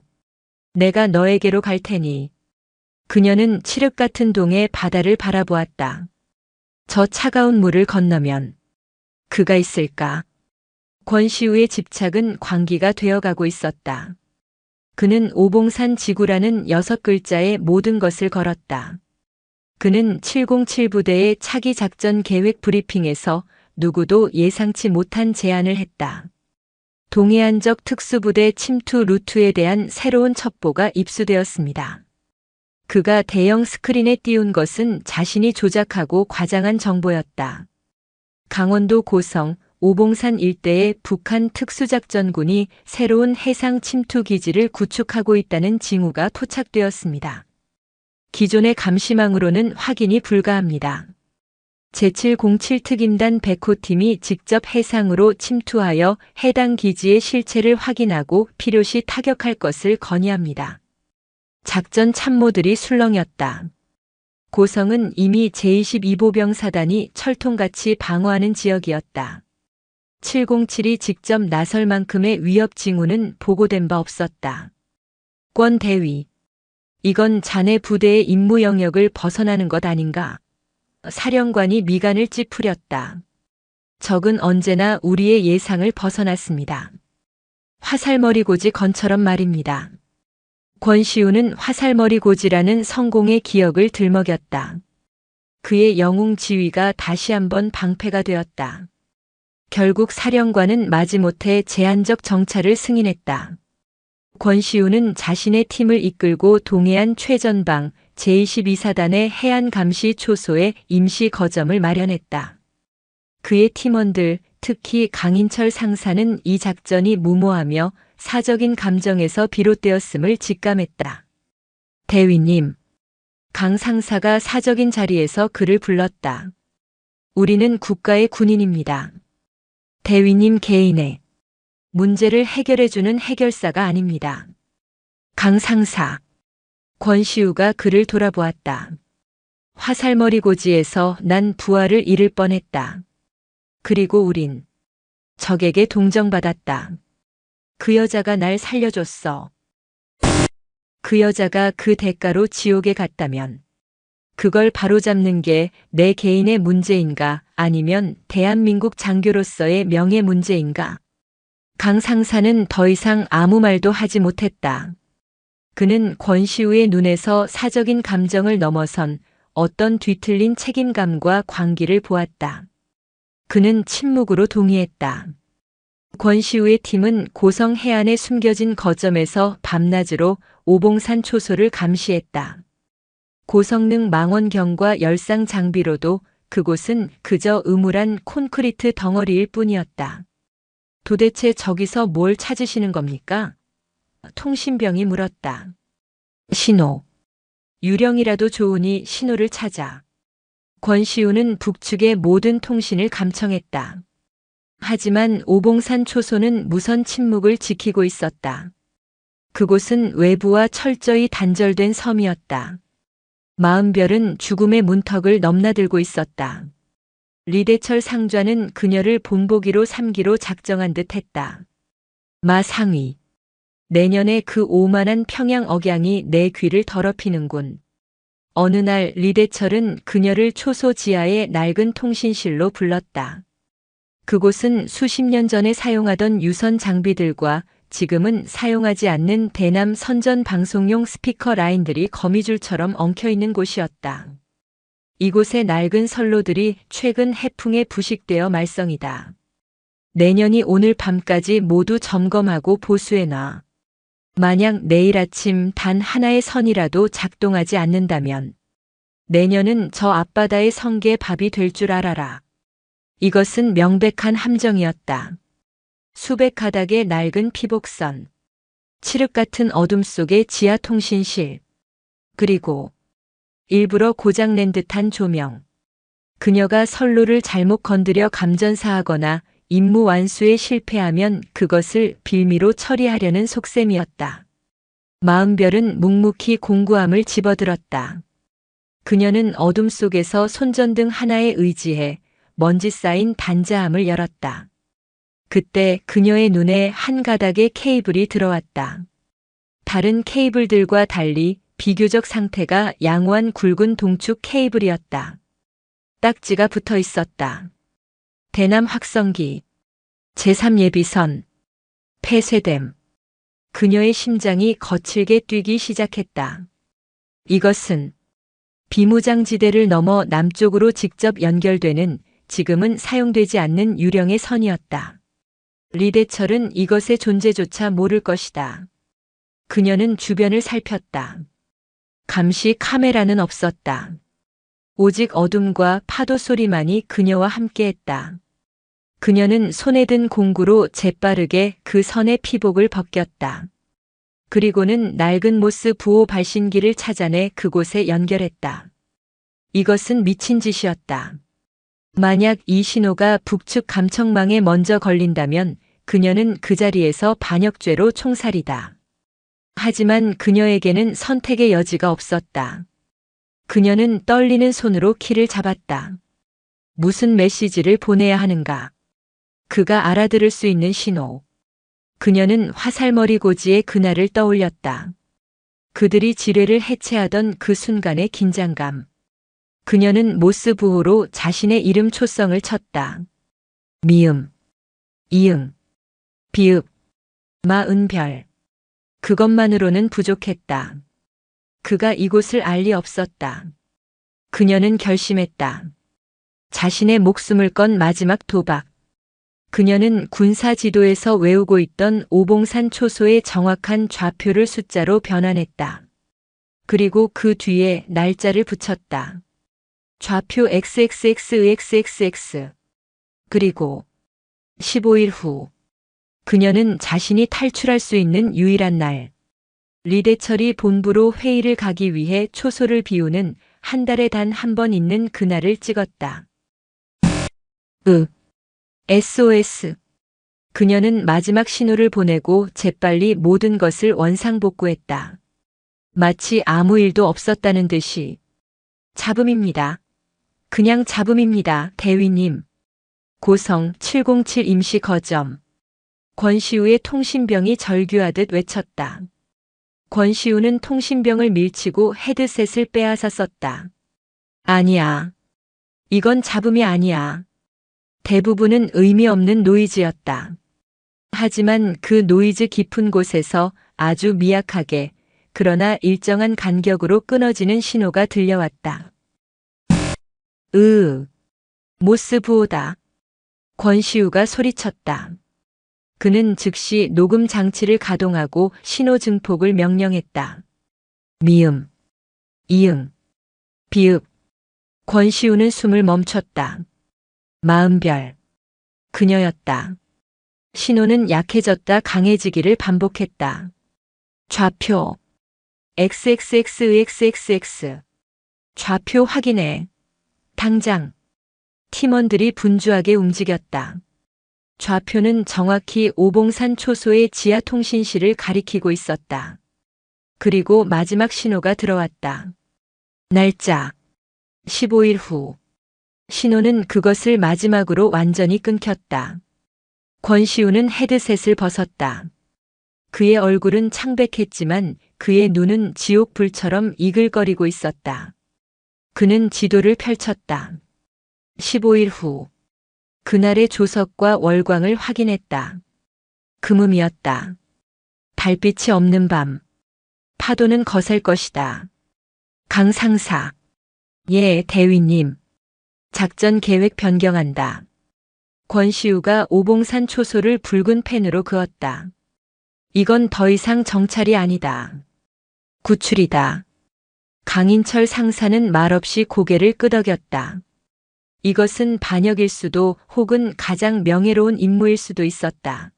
내가 너에게로 갈 테니. 그녀는 칠흑 같은 동의 바다를 바라보았다. 저 차가운 물을 건너면 그가 있을까? 권시우의 집착은 광기가 되어가고 있었다. 그는 오봉산 지구라는 6글자의 모든 것을 걸었다. 그는 707부대의 차기 작전 계획 브리핑에서 누구도 예상치 못한 제안을 했다. 동해안적 특수부대 침투 루트에 대한 새로운 첩보가 입수되었습니다. 그가 대형 스크린에 띄운 것은 자신이 조작하고 과장한 정보였다. 강원도 고성, 오봉산 일대의 북한 특수작전군이 새로운 해상 침투 기지를 구축하고 있다는 징후가 포착되었습니다. 기존의 감시망으로는 확인이 불가합니다. 제707 특임단 백호팀이 직접 해상으로 침투하여 해당 기지의 실체를 확인하고 필요시 타격할 것을 건의합니다. 작전 참모들이 술렁였다. 고성은 이미 제22보병 사단이 철통같이 방어하는 지역이었다. 707이 직접 나설 만큼의 위협 징후는 보고된 바 없었다. 권 대위, 이건 자네 부대의 임무 영역을 벗어나는 것 아닌가? 사령관이 미간을 찌푸렸다. 적은 언제나 우리의 예상을 벗어났습니다. 화살머리 고지 건처럼 말입니다. 권시우는 화살머리 고지라는 성공의 기억을 들먹였다. 그의 영웅 지휘가 다시 한번 방패가 되었다. 결국 사령관은 마지못해 제한적 정찰을 승인했다. 권시우는 자신의 팀을 이끌고 동해안 최전방 제22사단의 해안감시 초소에 임시 거점을 마련했다. 그의 팀원들, 특히 강인철 상사는 이 작전이 무모하며 사적인 감정에서 비롯되었음을 직감했다. 대위님, 강 상사가 사적인 자리에서 그를 불렀다. 우리는 국가의 군인입니다. 대위님 개인의 문제를 해결해주는 해결사가 아닙니다. 강 상사. 권시우가 그를 돌아보았다. 화살머리 고지에서 난 부하를 잃을 뻔했다. 그리고 우린 적에게 동정받았다. 그 여자가 날 살려줬어. 그 여자가 그 대가로 지옥에 갔다면 그걸 바로잡는 게 내 개인의 문제인가 아니면 대한민국 장교로서의 명예 문제인가? 강 상사는 더 이상 아무 말도 하지 못했다. 그는 권시우의 눈에서 사적인 감정을 넘어선 어떤 뒤틀린 책임감과 광기를 보았다. 그는 침묵으로 동의했다. 권시우의 팀은 고성 해안에 숨겨진 거점에서 밤낮으로 오봉산 초소를 감시했다. 고성능 망원경과 열상 장비로도 그곳은 그저 음울한 콘크리트 덩어리일 뿐이었다. 도대체 저기서 뭘 찾으시는 겁니까? 통신병이 물었다. 신호. 유령이라도 좋으니 신호를 찾아. 권시우는 북측의 모든 통신을 감청했다. 하지만 오봉산 초소는 무선 침묵을 지키고 있었다. 그곳은 외부와 철저히 단절된 섬이었다. 마음별은 죽음의 문턱을 넘나들고 있었다. 리대철 상좌는 그녀를 본보기로 삼기로 작정한 듯 했다. 마 상위. 내년에 그 오만한 평양 억양이 내 귀를 더럽히는군. 어느 날 리대철은 그녀를 초소 지하의 낡은 통신실로 불렀다. 그곳은 수십 년 전에 사용하던 유선 장비들과 지금은 사용하지 않는 대남 선전 방송용 스피커 라인들이 거미줄처럼 엉켜있는 곳이었다. 이곳의 낡은 선로들이 최근 해풍에 부식되어 말썽이다. 내년이 오늘 밤까지 모두 점검하고 보수해놔. 만약 내일 아침 단 하나의 선이라도 작동하지 않는다면 내년은 저 앞바다의 성게 밥이 될 줄 알아라. 이것은 명백한 함정이었다. 수백 가닥의 낡은 피복선, 칠흑 같은 어둠 속의 지하 통신실, 그리고 일부러 고장낸 듯한 조명. 그녀가 선로를 잘못 건드려 감전사하거나 임무 완수에 실패하면 그것을 빌미로 처리하려는 속셈이었다. 마음별은 묵묵히 공구함을 집어들었다. 그녀는 어둠 속에서 손전등 하나에 의지해 먼지 쌓인 단자함을 열었다. 그때 그녀의 눈에 한 가닥의 케이블이 들어왔다. 다른 케이블들과 달리 비교적 상태가 양호한 굵은 동축 케이블이었다. 딱지가 붙어 있었다. 대남 확성기, 제3예비선, 폐쇄됨. 그녀의 심장이 거칠게 뛰기 시작했다. 이것은 비무장지대를 넘어 남쪽으로 직접 연결되는 지금은 사용되지 않는 유령의 선이었다. 리대철은 이것의 존재조차 모를 것이다. 그녀는 주변을 살폈다. 감시 카메라는 없었다. 오직 어둠과 파도 소리만이 그녀와 함께했다. 그녀는 손에 든 공구로 재빠르게 그 선의 피복을 벗겼다. 그리고는 낡은 모스 부호 발신기를 찾아내 그곳에 연결했다. 이것은 미친 짓이었다. 만약 이 신호가 북측 감청망에 먼저 걸린다면 그녀는 그 자리에서 반역죄로 총살이다. 하지만 그녀에게는 선택의 여지가 없었다. 그녀는 떨리는 손으로 키를 잡았다. 무슨 메시지를 보내야 하는가? 그가 알아들을 수 있는 신호. 그녀는 화살머리 고지의 그날을 떠올렸다. 그들이 지뢰를 해체하던 그 순간의 긴장감. 그녀는 모스 부호로 자신의 이름 초성을 쳤다. 미음, 이응, 비읍, 마은별. 그것만으로는 부족했다. 그가 이곳을 알 리 없었다. 그녀는 결심했다. 자신의 목숨을 건 마지막 도박. 그녀는 군사 지도에서 외우고 있던 오봉산 초소의 정확한 좌표를 숫자로 변환했다. 그리고 그 뒤에 날짜를 붙였다. 좌표 XXXXXX. 그리고 15일 후. 그녀는 자신이 탈출할 수 있는 유일한 날. 리대철이 본부로 회의를 가기 위해 초소를 비우는 한 달에 단 한 번 있는 그날을 찍었다. SOS. 그녀는 마지막 신호를 보내고 재빨리 모든 것을 원상복구했다. 마치 아무 일도 없었다는 듯이. 잡음입니다. 그냥 잡음입니다, 대위님. 고성 707 임시 거점. 권시우의 통신병이 절규하듯 외쳤다. 권시우는 통신병을 밀치고 헤드셋을 빼앗아 썼다. 아니야. 이건 잡음이 아니야. 대부분은 의미 없는 노이즈였다. 하지만 그 노이즈 깊은 곳에서 아주 미약하게, 그러나 일정한 간격으로 끊어지는 신호가 들려왔다. 모스 부호다. 권시우가 소리쳤다. 그는 즉시 녹음 장치를 가동하고 신호 증폭을 명령했다. 미음, 이응, 비읍. 권시우는 숨을 멈췄다. 마음별. 그녀였다. 신호는 약해졌다 강해지기를 반복했다. 좌표. XXXXXX. 좌표 확인해. 당장. 팀원들이 분주하게 움직였다. 좌표는 정확히 오봉산 초소의 지하 통신실을 가리키고 있었다. 그리고 마지막 신호가 들어왔다. 날짜. 15일 후. 신호는 그것을 마지막으로 완전히 끊겼다. 권시우는 헤드셋을 벗었다. 그의 얼굴은 창백했지만 그의 눈은 지옥불처럼 이글거리고 있었다. 그는 지도를 펼쳤다. 15일 후. 그날의 조석과 월광을 확인했다. 금음이었다. 달빛이 없는 밤. 파도는 거셀 것이다. 강 상사. 예, 대위님. 작전 계획 변경한다. 권시우가 오봉산 초소를 붉은 펜으로 그었다. 이건 더 이상 정찰이 아니다. 구출이다. 강인철 상사는 말없이 고개를 끄덕였다. 이것은 반역일 수도 혹은 가장 명예로운 임무일 수도 있었다.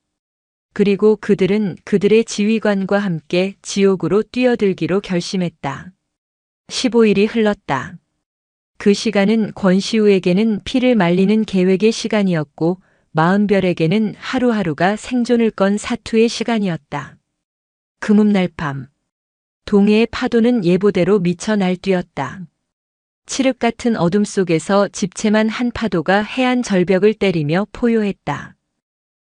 그리고 그들은 그들의 지휘관과 함께 지옥으로 뛰어들기로 결심했다. 15일이 흘렀다. 그 시간은 권시우에게는 피를 말리는 계획의 시간이었고 마은별에게는 하루하루가 생존을 건 사투의 시간이었다. 금음날 밤. 동해의 파도는 예보대로 미쳐 날뛰었다. 칠흑 같은 어둠 속에서 집채만 한 파도가 해안 절벽을 때리며 포효했다.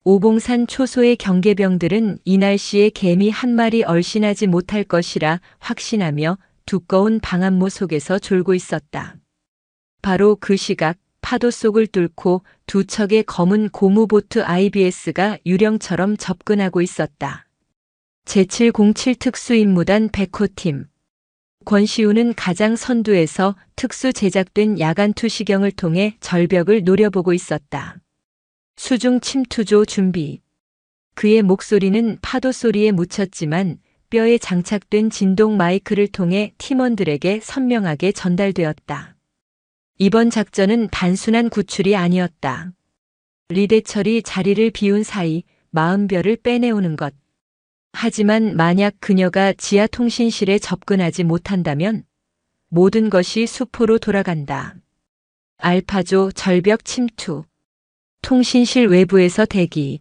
오봉산 초소의 경계병들은 이 날씨에 개미 한 마리 얼씬하지 못할 것이라 확신하며 두꺼운 방한모 속에서 졸고 있었다. 바로 그 시각 파도 속을 뚫고 두 척의 검은 고무보트 IBS가 유령처럼 접근하고 있었다. 제707 특수임무단 백호팀. 권시우는 가장 선두에서 특수 제작된 야간 투시경을 통해 절벽을 노려보고 있었다. 수중 침투조 준비. 그의 목소리는 파도 소리에 묻혔지만 뼈에 장착된 진동 마이크를 통해 팀원들에게 선명하게 전달되었다. 이번 작전은 단순한 구출이 아니었다. 리대철이 자리를 비운 사이 마은별을 빼내오는 것. 하지만 만약 그녀가 지하 통신실에 접근하지 못한다면 모든 것이 수포로 돌아간다. 알파조 절벽 침투. 통신실 외부에서 대기.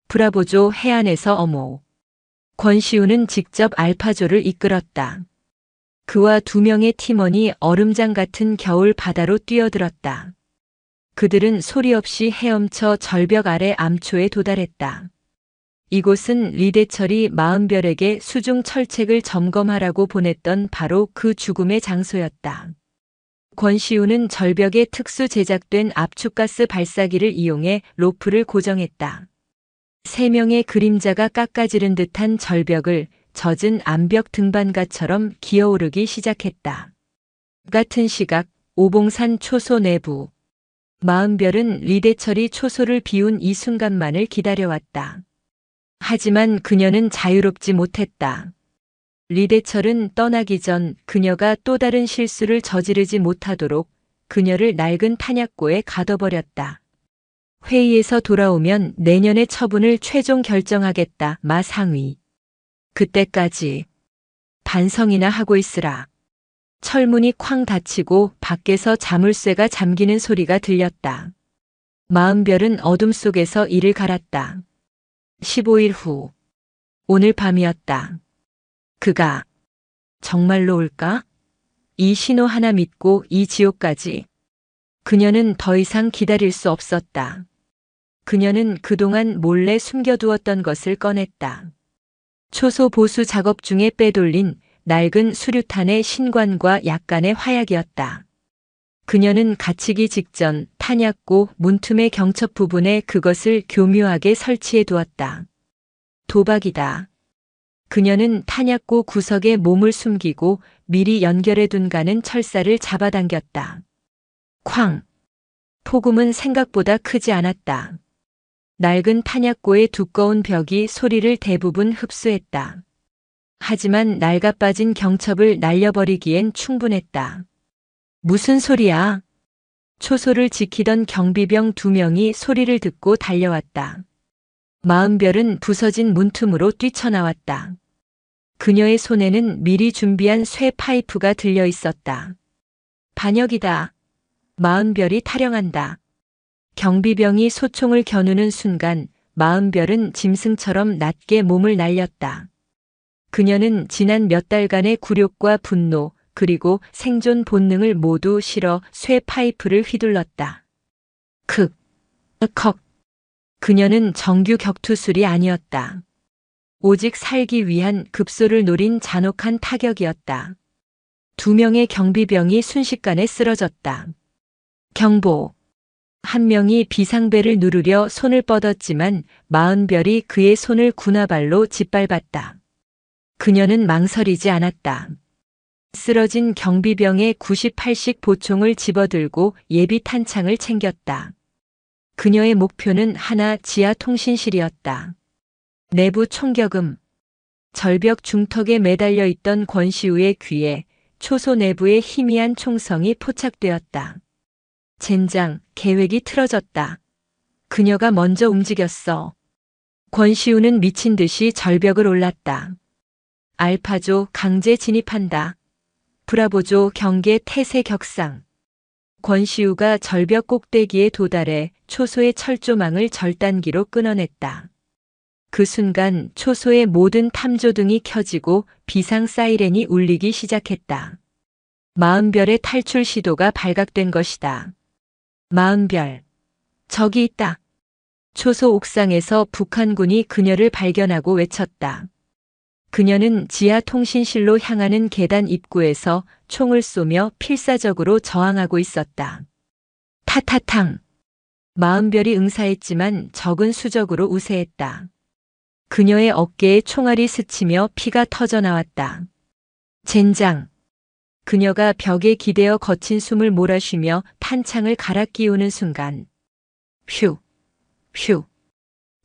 브라보조 해안에서 어모. 권시우는 직접 알파조를 이끌었다. 그와 2명의 팀원이 얼음장 같은 겨울 바다로 뛰어들었다. 그들은 소리 없이 헤엄쳐 절벽 아래 암초에 도달했다. 이곳은 리대철이 마은별에게 수중 철책을 점검하라고 보냈던 바로 그 죽음의 장소였다. 권시우는 절벽에 특수 제작된 압축가스 발사기를 이용해 로프를 고정했다. 3명의 그림자가 깎아지른 듯한 절벽을 젖은 암벽 등반가처럼 기어오르기 시작했다. 같은 시각 오봉산 초소 내부. 마은별은 리대철이 초소를 비운 이 순간만을 기다려왔다. 하지만 그녀는 자유롭지 못했다. 리대철은 떠나기 전 그녀가 또 다른 실수를 저지르지 못하도록 그녀를 낡은 탄약고에 가둬버렸다. 회의에서 돌아오면 내년의 처분을 최종 결정하겠다. 마 상위. 그때까지 반성이나 하고 있으라. 철문이 쾅 닫히고 밖에서 자물쇠가 잠기는 소리가 들렸다. 마은별은 어둠 속에서 이를 갈았다. 15일 후. 오늘 밤이었다. 그가 정말로 올까? 이 신호 하나 믿고 이 지옥까지. 그녀는 더 이상 기다릴 수 없었다. 그녀는 그동안 몰래 숨겨두었던 것을 꺼냈다. 초소 보수 작업 중에 빼돌린 낡은 수류탄의 신관과 약간의 화약이었다. 그녀는 갇히기 직전 탄약고 문틈의 경첩 부분에 그것을 교묘하게 설치해 두었다. 도박이다. 그녀는 탄약고 구석에 몸을 숨기고 미리 연결해 둔 가는 철사를 잡아당겼다. 쾅! 폭음은 생각보다 크지 않았다. 낡은 탄약고의 두꺼운 벽이 소리를 대부분 흡수했다. 하지만 낡아빠진 경첩을 날려버리기엔 충분했다. 무슨 소리야? 초소를 지키던 경비병 2명이 소리를 듣고 달려왔다. 마은별은 부서진 문틈으로 뛰쳐나왔다. 그녀의 손에는 미리 준비한 쇠 파이프가 들려 있었다. 반역이다. 마은별이 타령한다. 경비병이 소총을 겨누는 순간 마은별은 짐승처럼 낮게 몸을 날렸다. 그녀는 지난 몇 달간의 굴욕과 분노 그리고 생존 본능을 모두 실어 쇠 파이프를 휘둘렀다. 크, 컥. 그녀는 정규 격투술이 아니었다. 오직 살기 위한 급소를 노린 잔혹한 타격이었다. 2명의 경비병이 순식간에 쓰러졌다. 경보. 한 명이 비상벨을 누르려 손을 뻗었지만 마흔별이 그의 손을 군화발로 짓밟았다. 그녀는 망설이지 않았다. 쓰러진 경비병의 98식 보총을 집어들고 예비 탄창을 챙겼다. 그녀의 목표는 하나 지하 통신실이었다. 내부 총격음. 절벽 중턱에 매달려 있던 권시우의 귀에 초소 내부의 희미한 총성이 포착되었다. 젠장, 계획이 틀어졌다. 그녀가 먼저 움직였어. 권시우는 미친 듯이 절벽을 올랐다. 알파조 강제 진입한다. 브라보조 경계 태세 격상. 권시우가 절벽 꼭대기에 도달해 초소의 철조망을 절단기로 끊어냈다. 그 순간 초소의 모든 탐조등이 켜지고 비상 사이렌이 울리기 시작했다. 마흔별의 탈출 시도가 발각된 것이다. 마흔별, 저기 있다. 초소 옥상에서 북한군이 그녀를 발견하고 외쳤다. 그녀는 지하 통신실로 향하는 계단 입구에서 총을 쏘며 필사적으로 저항하고 있었다. 타타탕. 마흔별이 응사했지만 적은 수적으로 우세했다. 그녀의 어깨에 총알이 스치며 피가 터져나왔다. 젠장. 그녀가 벽에 기대어 거친 숨을 몰아쉬며 탄창을 갈아 끼우는 순간. 휴. 휴.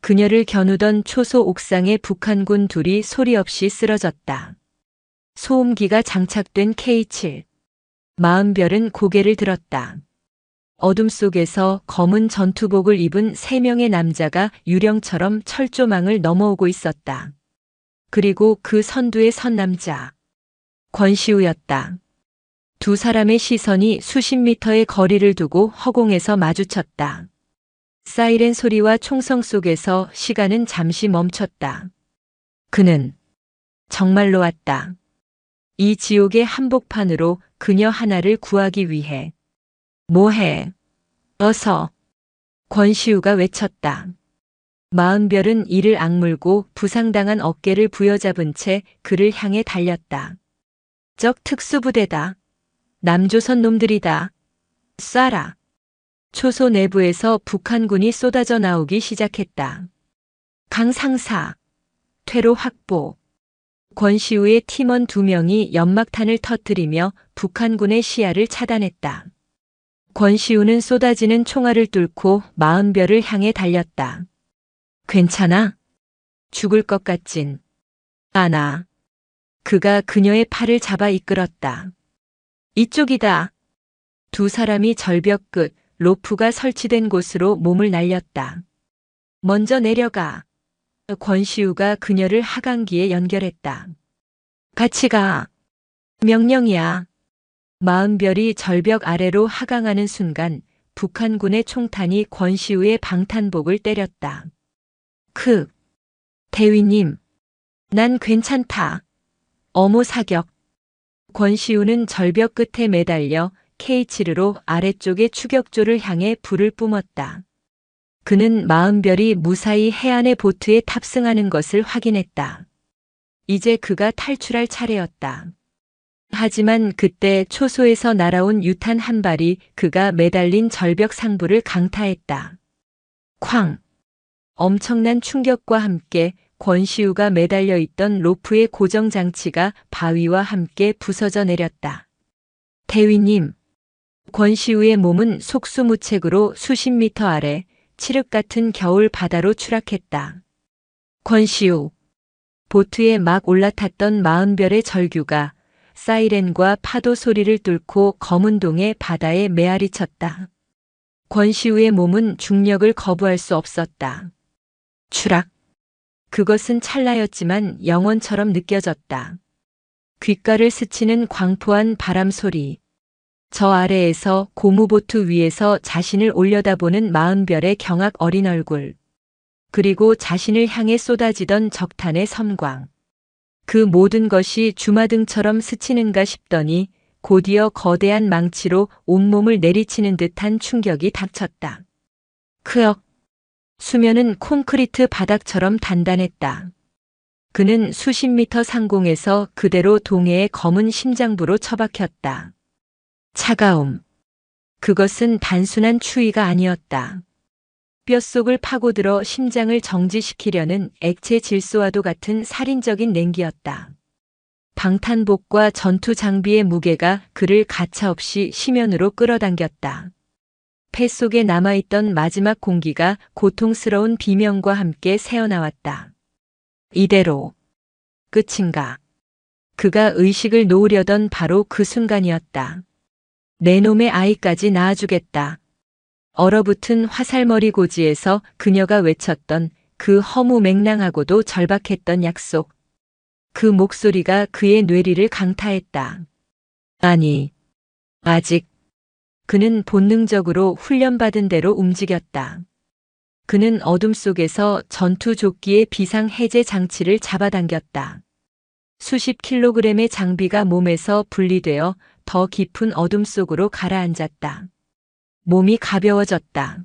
그녀를 겨누던 초소 옥상의 북한군 둘이 소리 없이 쓰러졌다. 소음기가 장착된 K7. 마흔별은 고개를 들었다. 어둠 속에서 검은 전투복을 입은 3명의 남자가 유령처럼 철조망을 넘어오고 있었다. 그리고 그 선두에 선 남자. 권시우였다. 두 사람의 시선이 수십 미터의 거리를 두고 허공에서 마주쳤다. 사이렌 소리와 총성 속에서 시간은 잠시 멈췄다. 그는 정말로 왔다. 이 지옥의 한복판으로 그녀 하나를 구하기 위해. 뭐해? 어서. 권시우가 외쳤다. 마흔별은 이를 악물고 부상당한 어깨를 부여잡은 채 그를 향해 달렸다. 적 특수부대다. 남조선 놈들이다. 쏴라. 초소 내부에서 북한군이 쏟아져 나오기 시작했다. 강상사. 퇴로 확보. 권시우의 팀원 2명이 연막탄을 터뜨리며 북한군의 시야를 차단했다. 권시우는 쏟아지는 총알을 뚫고 마흔별을 향해 달렸다. 괜찮아? 죽을 것 같진 않아. 그가 그녀의 팔을 잡아 이끌었다. 이쪽이다. 두 사람이 절벽 끝 로프가 설치된 곳으로 몸을 날렸다. 먼저 내려가. 권시우가 그녀를 하강기에 연결했다. 같이 가. 명령이야. 마흔별이 절벽 아래로 하강하는 순간 북한군의 총탄이 권시우의 방탄복을 때렸다. 대위님. 난 괜찮다. 어모 사격. 권시우는 절벽 끝에 매달려 K7으로 아래쪽의 추격조를 향해 불을 뿜었다. 그는 마흔별이 무사히 해안의 보트에 탑승하는 것을 확인했다. 이제 그가 탈출할 차례였다. 하지만 그때 초소에서 날아온 유탄 한 발이 그가 매달린 절벽 상부를 강타했다. 쾅! 엄청난 충격과 함께 권시우가 매달려 있던 로프의 고정 장치가 바위와 함께 부서져 내렸다. 대위님. 권시우의 몸은 속수무책으로 수십 미터 아래 칠흑 같은 겨울 바다로 추락했다. 권시우. 보트에 막 올라탔던 마흔별의 절규가 사이렌과 파도 소리를 뚫고 검은 동의 바다에 메아리 쳤다. 권시우의 몸은 중력을 거부할 수 없었다. 추락. 그것은 찰나였지만 영원처럼 느껴졌다. 귓가를 스치는 광포한 바람 소리. 저 아래에서 고무보트 위에서 자신을 올려다보는 마흔별의 경악 어린 얼굴. 그리고 자신을 향해 쏟아지던 적탄의 섬광. 그 모든 것이 주마등처럼 스치는가 싶더니 곧이어 거대한 망치로 온몸을 내리치는 듯한 충격이 닥쳤다. 크억. 수면은 콘크리트 바닥처럼 단단했다. 그는 수십 미터 상공에서 그대로 동해의 검은 심장부로 처박혔다. 차가움. 그것은 단순한 추위가 아니었다. 뼛속을 파고들어 심장을 정지시키려는 액체 질소와도 같은 살인적인 냉기였다. 방탄복과 전투 장비의 무게가 그를 가차없이 심연으로 끌어당겼다. 폐 속에 남아있던 마지막 공기가 고통스러운 비명과 함께 새어나왔다. 이대로 끝인가? 그가 의식을 놓으려던 바로 그 순간이었다. 내 놈의 아이까지 낳아주겠다. 얼어붙은 화살머리 고지에서 그녀가 외쳤던 그 허무맹랑하고도 절박했던 약속. 그 목소리가 그의 뇌리를 강타했다. 아니, 아직. 그는 본능적으로 훈련받은 대로 움직였다. 그는 어둠 속에서 전투조끼의 비상해제 장치를 잡아당겼다. 수십 킬로그램의 장비가 몸에서 분리되어 더 깊은 어둠 속으로 가라앉았다. 몸이 가벼워졌다.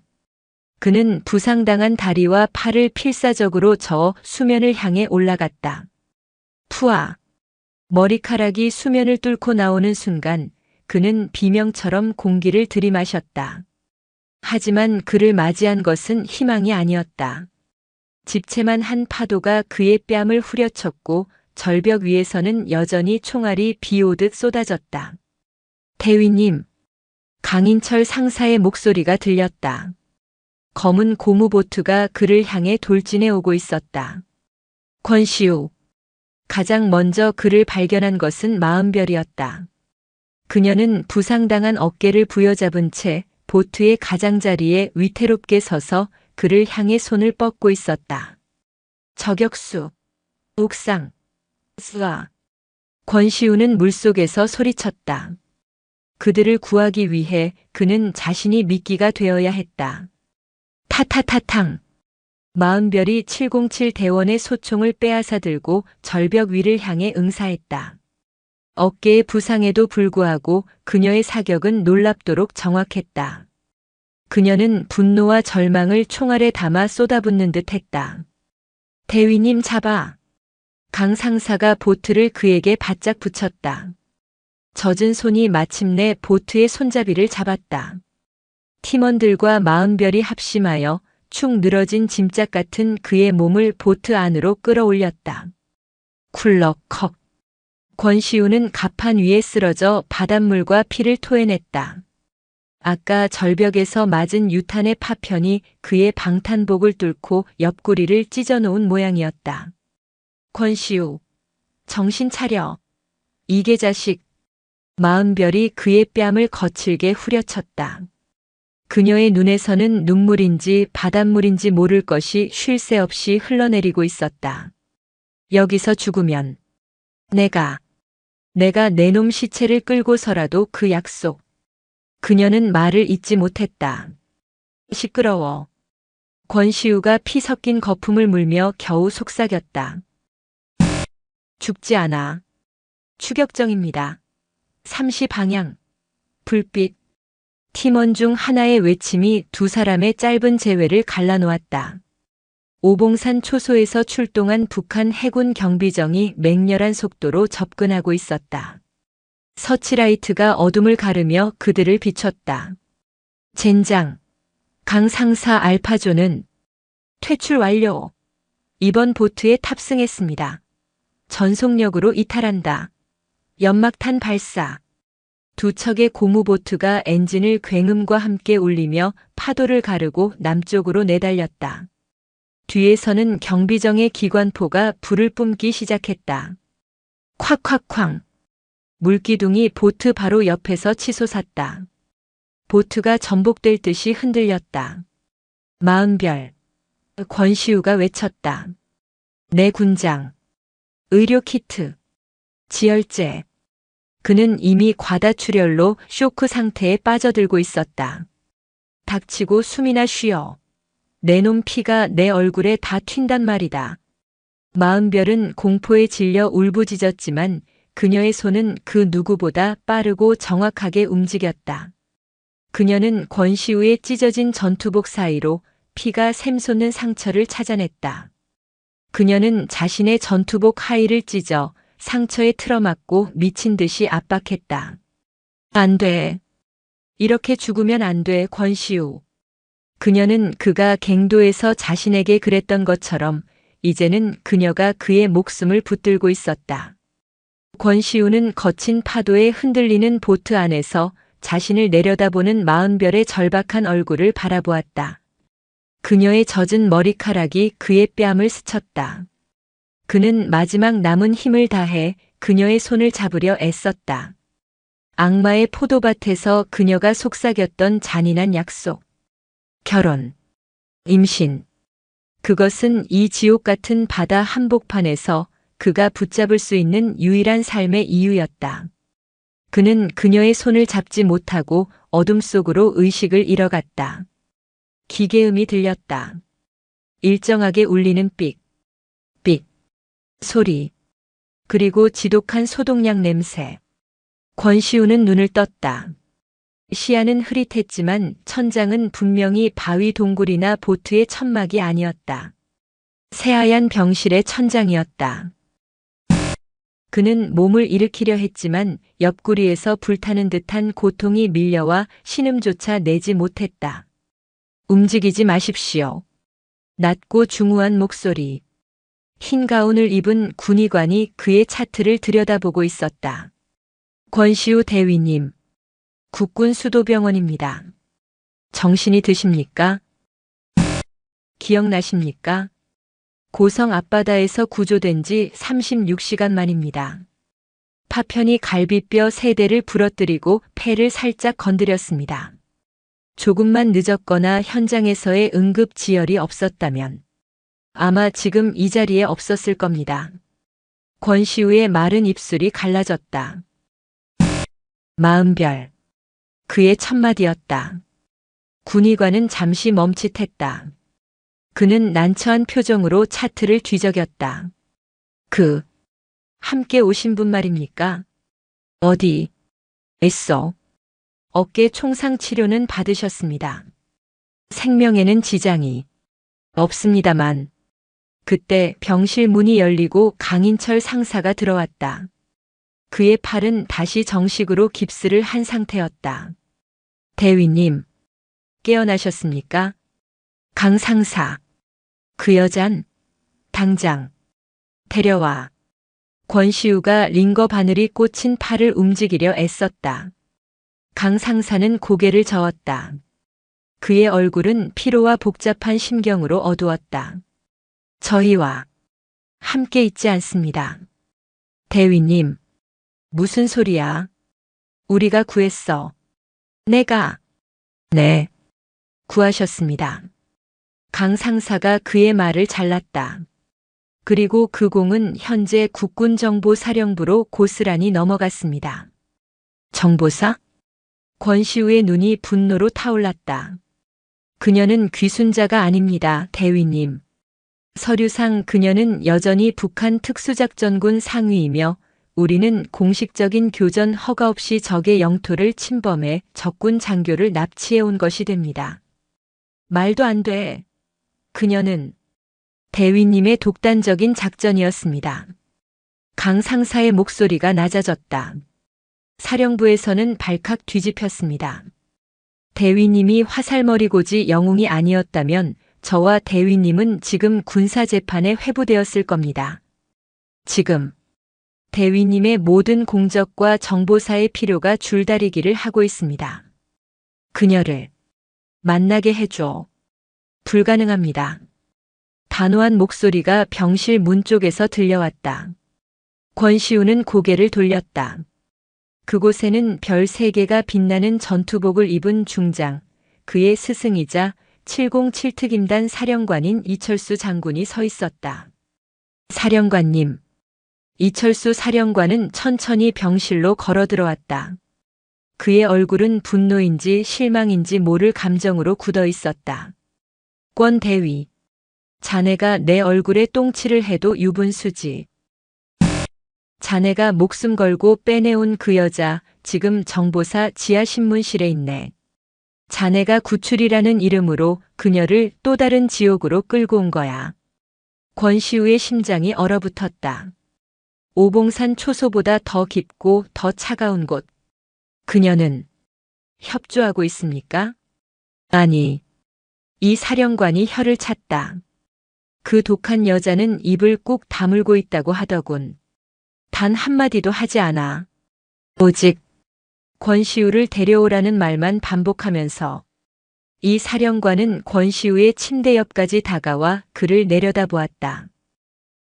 그는 부상당한 다리와 팔을 필사적으로 저어 수면을 향해 올라갔다. 푸아. 머리카락이 수면을 뚫고 나오는 순간 그는 비명처럼 공기를 들이마셨다. 하지만 그를 맞이한 것은 희망이 아니었다. 집채만 한 파도가 그의 뺨을 후려쳤고 절벽 위에서는 여전히 총알이 비오듯 쏟아졌다. 대위님. 강인철 상사의 목소리가 들렸다. 검은 고무보트가 그를 향해 돌진해 오고 있었다. 권시우. 가장 먼저 그를 발견한 것은 마음별이었다. 그녀는 부상당한 어깨를 부여잡은 채 보트의 가장자리에 위태롭게 서서 그를 향해 손을 뻗고 있었다. 저격수. 옥상. 스아. 권시우는 물속에서 소리쳤다. 그들을 구하기 위해 그는 자신이 미끼가 되어야 했다. 타타타탕. 마음별이 707 대원의 소총을 빼앗아 들고 절벽 위를 향해 응사했다. 어깨의 부상에도 불구하고 그녀의 사격은 놀랍도록 정확했다. 그녀는 분노와 절망을 총알에 담아 쏟아붓는 듯 했다. 대위님 잡아. 강 상사가 보트를 그에게 바짝 붙였다. 젖은 손이 마침내 보트의 손잡이를 잡았다. 팀원들과 마음별이 합심하여 축 늘어진 짐짝 같은 그의 몸을 보트 안으로 끌어올렸다. 쿨럭컥. 권시우는 갑판 위에 쓰러져 바닷물과 피를 토해냈다. 아까 절벽에서 맞은 유탄의 파편이 그의 방탄복을 뚫고 옆구리를 찢어놓은 모양이었다. 권시우. 정신 차려. 이게 자식. 마음별이 그의 뺨을 거칠게 후려쳤다. 그녀의 눈에서는 눈물인지 바닷물인지 모를 것이 쉴 새 없이 흘러내리고 있었다. 여기서 죽으면 내가 내 놈 시체를 끌고서라도 그 약속. 그녀는 말을 잇지 못했다. 시끄러워. 권시우가 피 섞인 거품을 물며 겨우 속삭였다. 죽지 않아. 추격정입니다. 30방향. 불빛. 팀원 중 하나의 외침이 두 사람의 짧은 재회를 갈라놓았다. 오봉산 초소에서 출동한 북한 해군 경비정이 맹렬한 속도로 접근하고 있었다. 서치라이트가 어둠을 가르며 그들을 비췄다. 젠장. 강 상사 알파조는 퇴출 완료. 이번 보트에 탑승했습니다. 전속력으로 이탈한다. 연막탄 발사. 두 척의 고무보트가 엔진을 굉음과 함께 울리며 파도를 가르고 남쪽으로 내달렸다. 뒤에서는 경비정의 기관포가 불을 뿜기 시작했다. 콱콱쾅. 물기둥이 보트 바로 옆에서 치솟았다. 보트가 전복될 듯이 흔들렸다. 마음별. 권시우가 외쳤다. 내 군장. 의료 키트. 지혈제. 그는 이미 과다출혈로 쇼크 상태에 빠져들고 있었다. 닥치고 숨이나 쉬어. 내 놈 피가 내 얼굴에 다 튄단 말이다. 마음별은 공포에 질려 울부짖었지만 그녀의 손은 그 누구보다 빠르고 정확하게 움직였다. 그녀는 권시우의 찢어진 전투복 사이로 피가 샘솟는 상처를 찾아냈다. 그녀는 자신의 전투복 하의를 찢어 상처에 틀어막고 미친 듯이 압박했다. 안 돼. 이렇게 죽으면 안 돼, 권시우. 그녀는 그가 갱도에서 자신에게 그랬던 것처럼 이제는 그녀가 그의 목숨을 붙들고 있었다. 권시우는 거친 파도에 흔들리는 보트 안에서 자신을 내려다보는 마흔별의 절박한 얼굴을 바라보았다. 그녀의 젖은 머리카락이 그의 뺨을 스쳤다. 그는 마지막 남은 힘을 다해 그녀의 손을 잡으려 애썼다. 악마의 포도밭에서 그녀가 속삭였던 잔인한 약속. 결혼, 임신. 그것은 이 지옥 같은 바다 한복판에서 그가 붙잡을 수 있는 유일한 삶의 이유였다. 그는 그녀의 손을 잡지 못하고 어둠 속으로 의식을 잃어갔다. 기계음이 들렸다. 일정하게 울리는 삑, 삑 소리. 그리고 지독한 소독약 냄새. 권시우는 눈을 떴다. 시야는 흐릿했지만 천장은 분명히 바위 동굴이나 보트의 천막이 아니었다. 새하얀 병실의 천장이었다. 그는 몸을 일으키려 했지만 옆구리에서 불타는 듯한 고통이 밀려와 신음조차 내지 못했다. 움직이지 마십시오. 낮고 중후한 목소리. 흰 가운을 입은 군의관이 그의 차트를 들여다보고 있었다. 권시우 대위님, 국군 수도병원입니다. 정신이 드십니까? 기억나십니까? 고성 앞바다에서 구조된 지 36시간 만입니다. 파편이 갈비뼈 3대를 부러뜨리고 폐를 살짝 건드렸습니다. 조금만 늦었거나 현장에서의 응급 지열이 없었다면 아마 지금 이 자리에 없었을 겁니다. 권시우의 마른 입술이 갈라졌다. 마흔별. 그의 첫마디였다. 군의관은 잠시 멈칫했다. 그는 난처한 표정으로 차트를 뒤적였다. 함께 오신 분 말입니까? 어디? 애써. 어깨 총상 치료는 받으셨습니다. 생명에는 지장이 없습니다만. 그때 병실 문이 열리고 강인철 상사가 들어왔다. 그의 팔은 다시 정식으로 깁스를 한 상태였다. 대위님, 깨어나셨습니까? 강 상사. 그 여잔 당장 데려와. 권시우가 링거 바늘이 꽂힌 팔을 움직이려 애썼다. 강 상사는 고개를 저었다. 그의 얼굴은 피로와 복잡한 심경으로 어두웠다. 저희와 함께 있지 않습니다. 대위님, 무슨 소리야? 우리가 구했어. 내가. 네. 구하셨습니다. 강 상사가 그의 말을 잘랐다. 그리고 그 공은 현재 국군정보사령부로 고스란히 넘어갔습니다. 정보사? 권시우의 눈이 분노로 타올랐다. 그녀는 귀순자가 아닙니다, 대위님. 서류상 그녀는 여전히 북한 특수작전군 상위이며 우리는 공식적인 교전 허가 없이 적의 영토를 침범해 적군 장교를 납치해 온 것이 됩니다. 말도 안 돼. 그녀는 대위님의 독단적인 작전이었습니다. 강 상사의 목소리가 낮아졌다. 사령부에서는 발칵 뒤집혔습니다. 대위님이 화살머리고지 영웅이 아니었다면 저와 대위님은 지금 군사재판에 회부되었을 겁니다. 지금 대위님의 모든 공적과 정보사의 필요가 줄다리기를 하고 있습니다. 그녀를 만나게 해줘. 불가능합니다. 단호한 목소리가 병실 문 쪽에서 들려왔다. 권시우는 고개를 돌렸다. 그곳에는 별 3개가 빛나는 전투복을 입은 중장, 그의 스승이자 707특임단 사령관인 이철수 장군이 서 있었다. 사령관님. 이철수 사령관은 천천히 병실로 걸어 들어왔다. 그의 얼굴은 분노인지 실망인지 모를 감정으로 굳어 있었다. 권 대위. 자네가 내 얼굴에 똥칠을 해도 유분수지. 자네가 목숨 걸고 빼내온 그 여자 지금 정보사 지하신문실에 있네. 자네가 구출이라는 이름으로 그녀를 또 다른 지옥으로 끌고 온 거야. 권시우의 심장이 얼어붙었다. 오봉산 초소보다 더 깊고 더 차가운 곳. 그녀는 협조하고 있습니까? 아니. 이 사령관이 혀를 찼다. 그 독한 여자는 입을 꾹 다물고 있다고 하더군. 단 한마디도 하지 않아. 오직 권시우를 데려오라는 말만 반복하면서 이 사령관은 권시우의 침대 옆까지 다가와 그를 내려다보았다.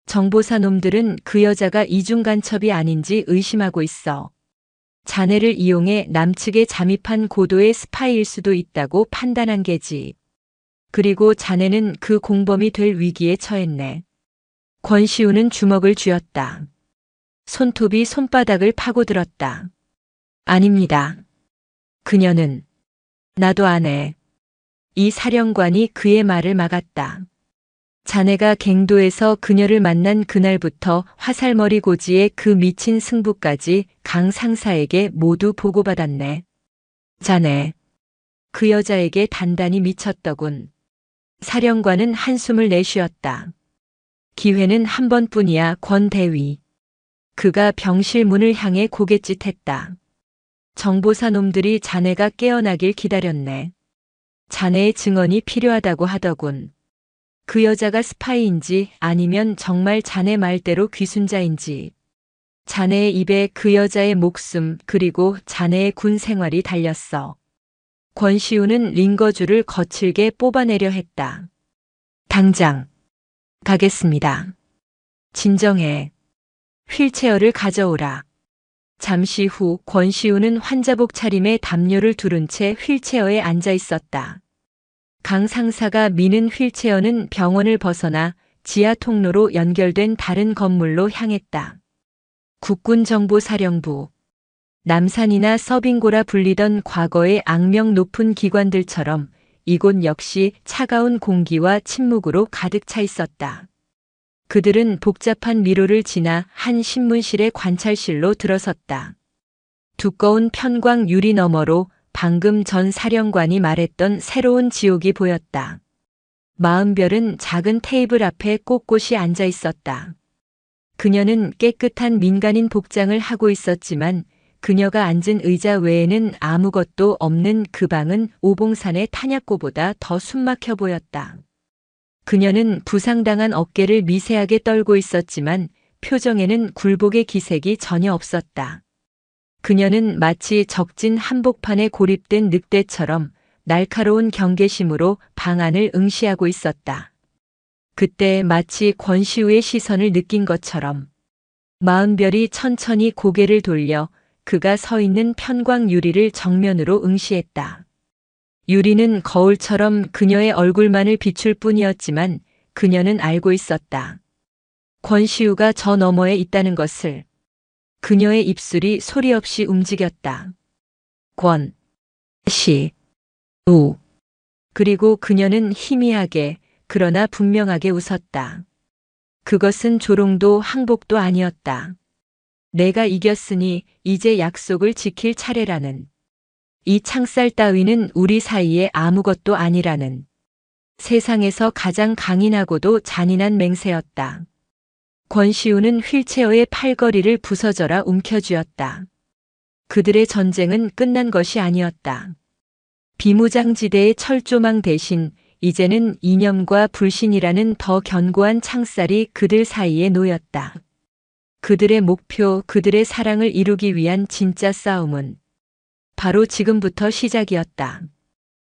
정보사 놈들은 그 여자가 이중간첩이 아닌지 의심하고 있어. 자네를 이용해 남측에 잠입한 고도의 스파이일 수도 있다고 판단한 게지. 그리고 자네는 그 공범이 될 위기에 처했네. 권시우는 주먹을 쥐었다. 손톱이 손바닥을 파고들었다. 아닙니다. 그녀는 나도 안 해. 이 사령관이 그의 말을 막았다. 자네가 갱도에서 그녀를 만난 그날부터 화살머리 고지의 그 미친 승부까지 강 상사에게 모두 보고받았네. 자네, 그 여자에게 단단히 미쳤더군. 사령관은 한숨을 내쉬었다. 기회는 한 번뿐이야, 권 대위. 그가 병실 문을 향해 고갯짓했다. 정보사 놈들이 자네가 깨어나길 기다렸네. 자네의 증언이 필요하다고 하더군. 그 여자가 스파이인지 아니면 정말 자네 말대로 귀순자인지. 자네의 입에 그 여자의 목숨 그리고 자네의 군 생활이 달렸어. 권시우는 링거줄을 거칠게 뽑아내려 했다. 당장 가겠습니다. 진정해. 휠체어를 가져오라. 잠시 후 권시우는 환자복 차림에 담요를 두른 채 휠체어에 앉아 있었다. 강 상사가 미는 휠체어는 병원을 벗어나 지하 통로로 연결된 다른 건물로 향했다. 국군정보사령부. 남산이나 서빙고라 불리던 과거의 악명 높은 기관들처럼 이곳 역시 차가운 공기와 침묵으로 가득 차 있었다. 그들은 복잡한 미로를 지나 한 신문실의 관찰실로 들어섰다. 두꺼운 편광 유리 너머로 방금 전 사령관이 말했던 새로운 지옥이 보였다. 마음별은 작은 테이블 앞에 꼿꼿이 앉아 있었다. 그녀는 깨끗한 민간인 복장을 하고 있었지만 그녀가 앉은 의자 외에는 아무것도 없는 그 방은 오봉산의 탄약고보다 더 숨막혀 보였다. 그녀는 부상당한 어깨를 미세하게 떨고 있었지만 표정에는 굴복의 기색이 전혀 없었다. 그녀는 마치 적진 한복판에 고립된 늑대처럼 날카로운 경계심으로 방 안을 응시하고 있었다. 그때 마치 권시우의 시선을 느낀 것처럼 마음별이 천천히 고개를 돌려 그가 서 있는 편광 유리를 정면으로 응시했다. 유리는 거울처럼 그녀의 얼굴만을 비출 뿐이었지만 그녀는 알고 있었다. 권시우가 저 너머에 있다는 것을. 그녀의 입술이 소리 없이 움직였다. 권, 시, 우. 그리고 그녀는 희미하게 그러나 분명하게 웃었다. 그것은 조롱도 항복도 아니었다. 내가 이겼으니 이제 약속을 지킬 차례라는. 이 창살 따위는 우리 사이에 아무것도 아니라는. 세상에서 가장 강인하고도 잔인한 맹세였다. 권시우는 휠체어의 팔걸이를 부서져라 움켜쥐었다. 그들의 전쟁은 끝난 것이 아니었다. 비무장지대의 철조망 대신 이제는 이념과 불신이라는 더 견고한 창살이 그들 사이에 놓였다. 그들의 목표, 그들의 사랑을 이루기 위한 진짜 싸움은 바로 지금부터 시작이었다.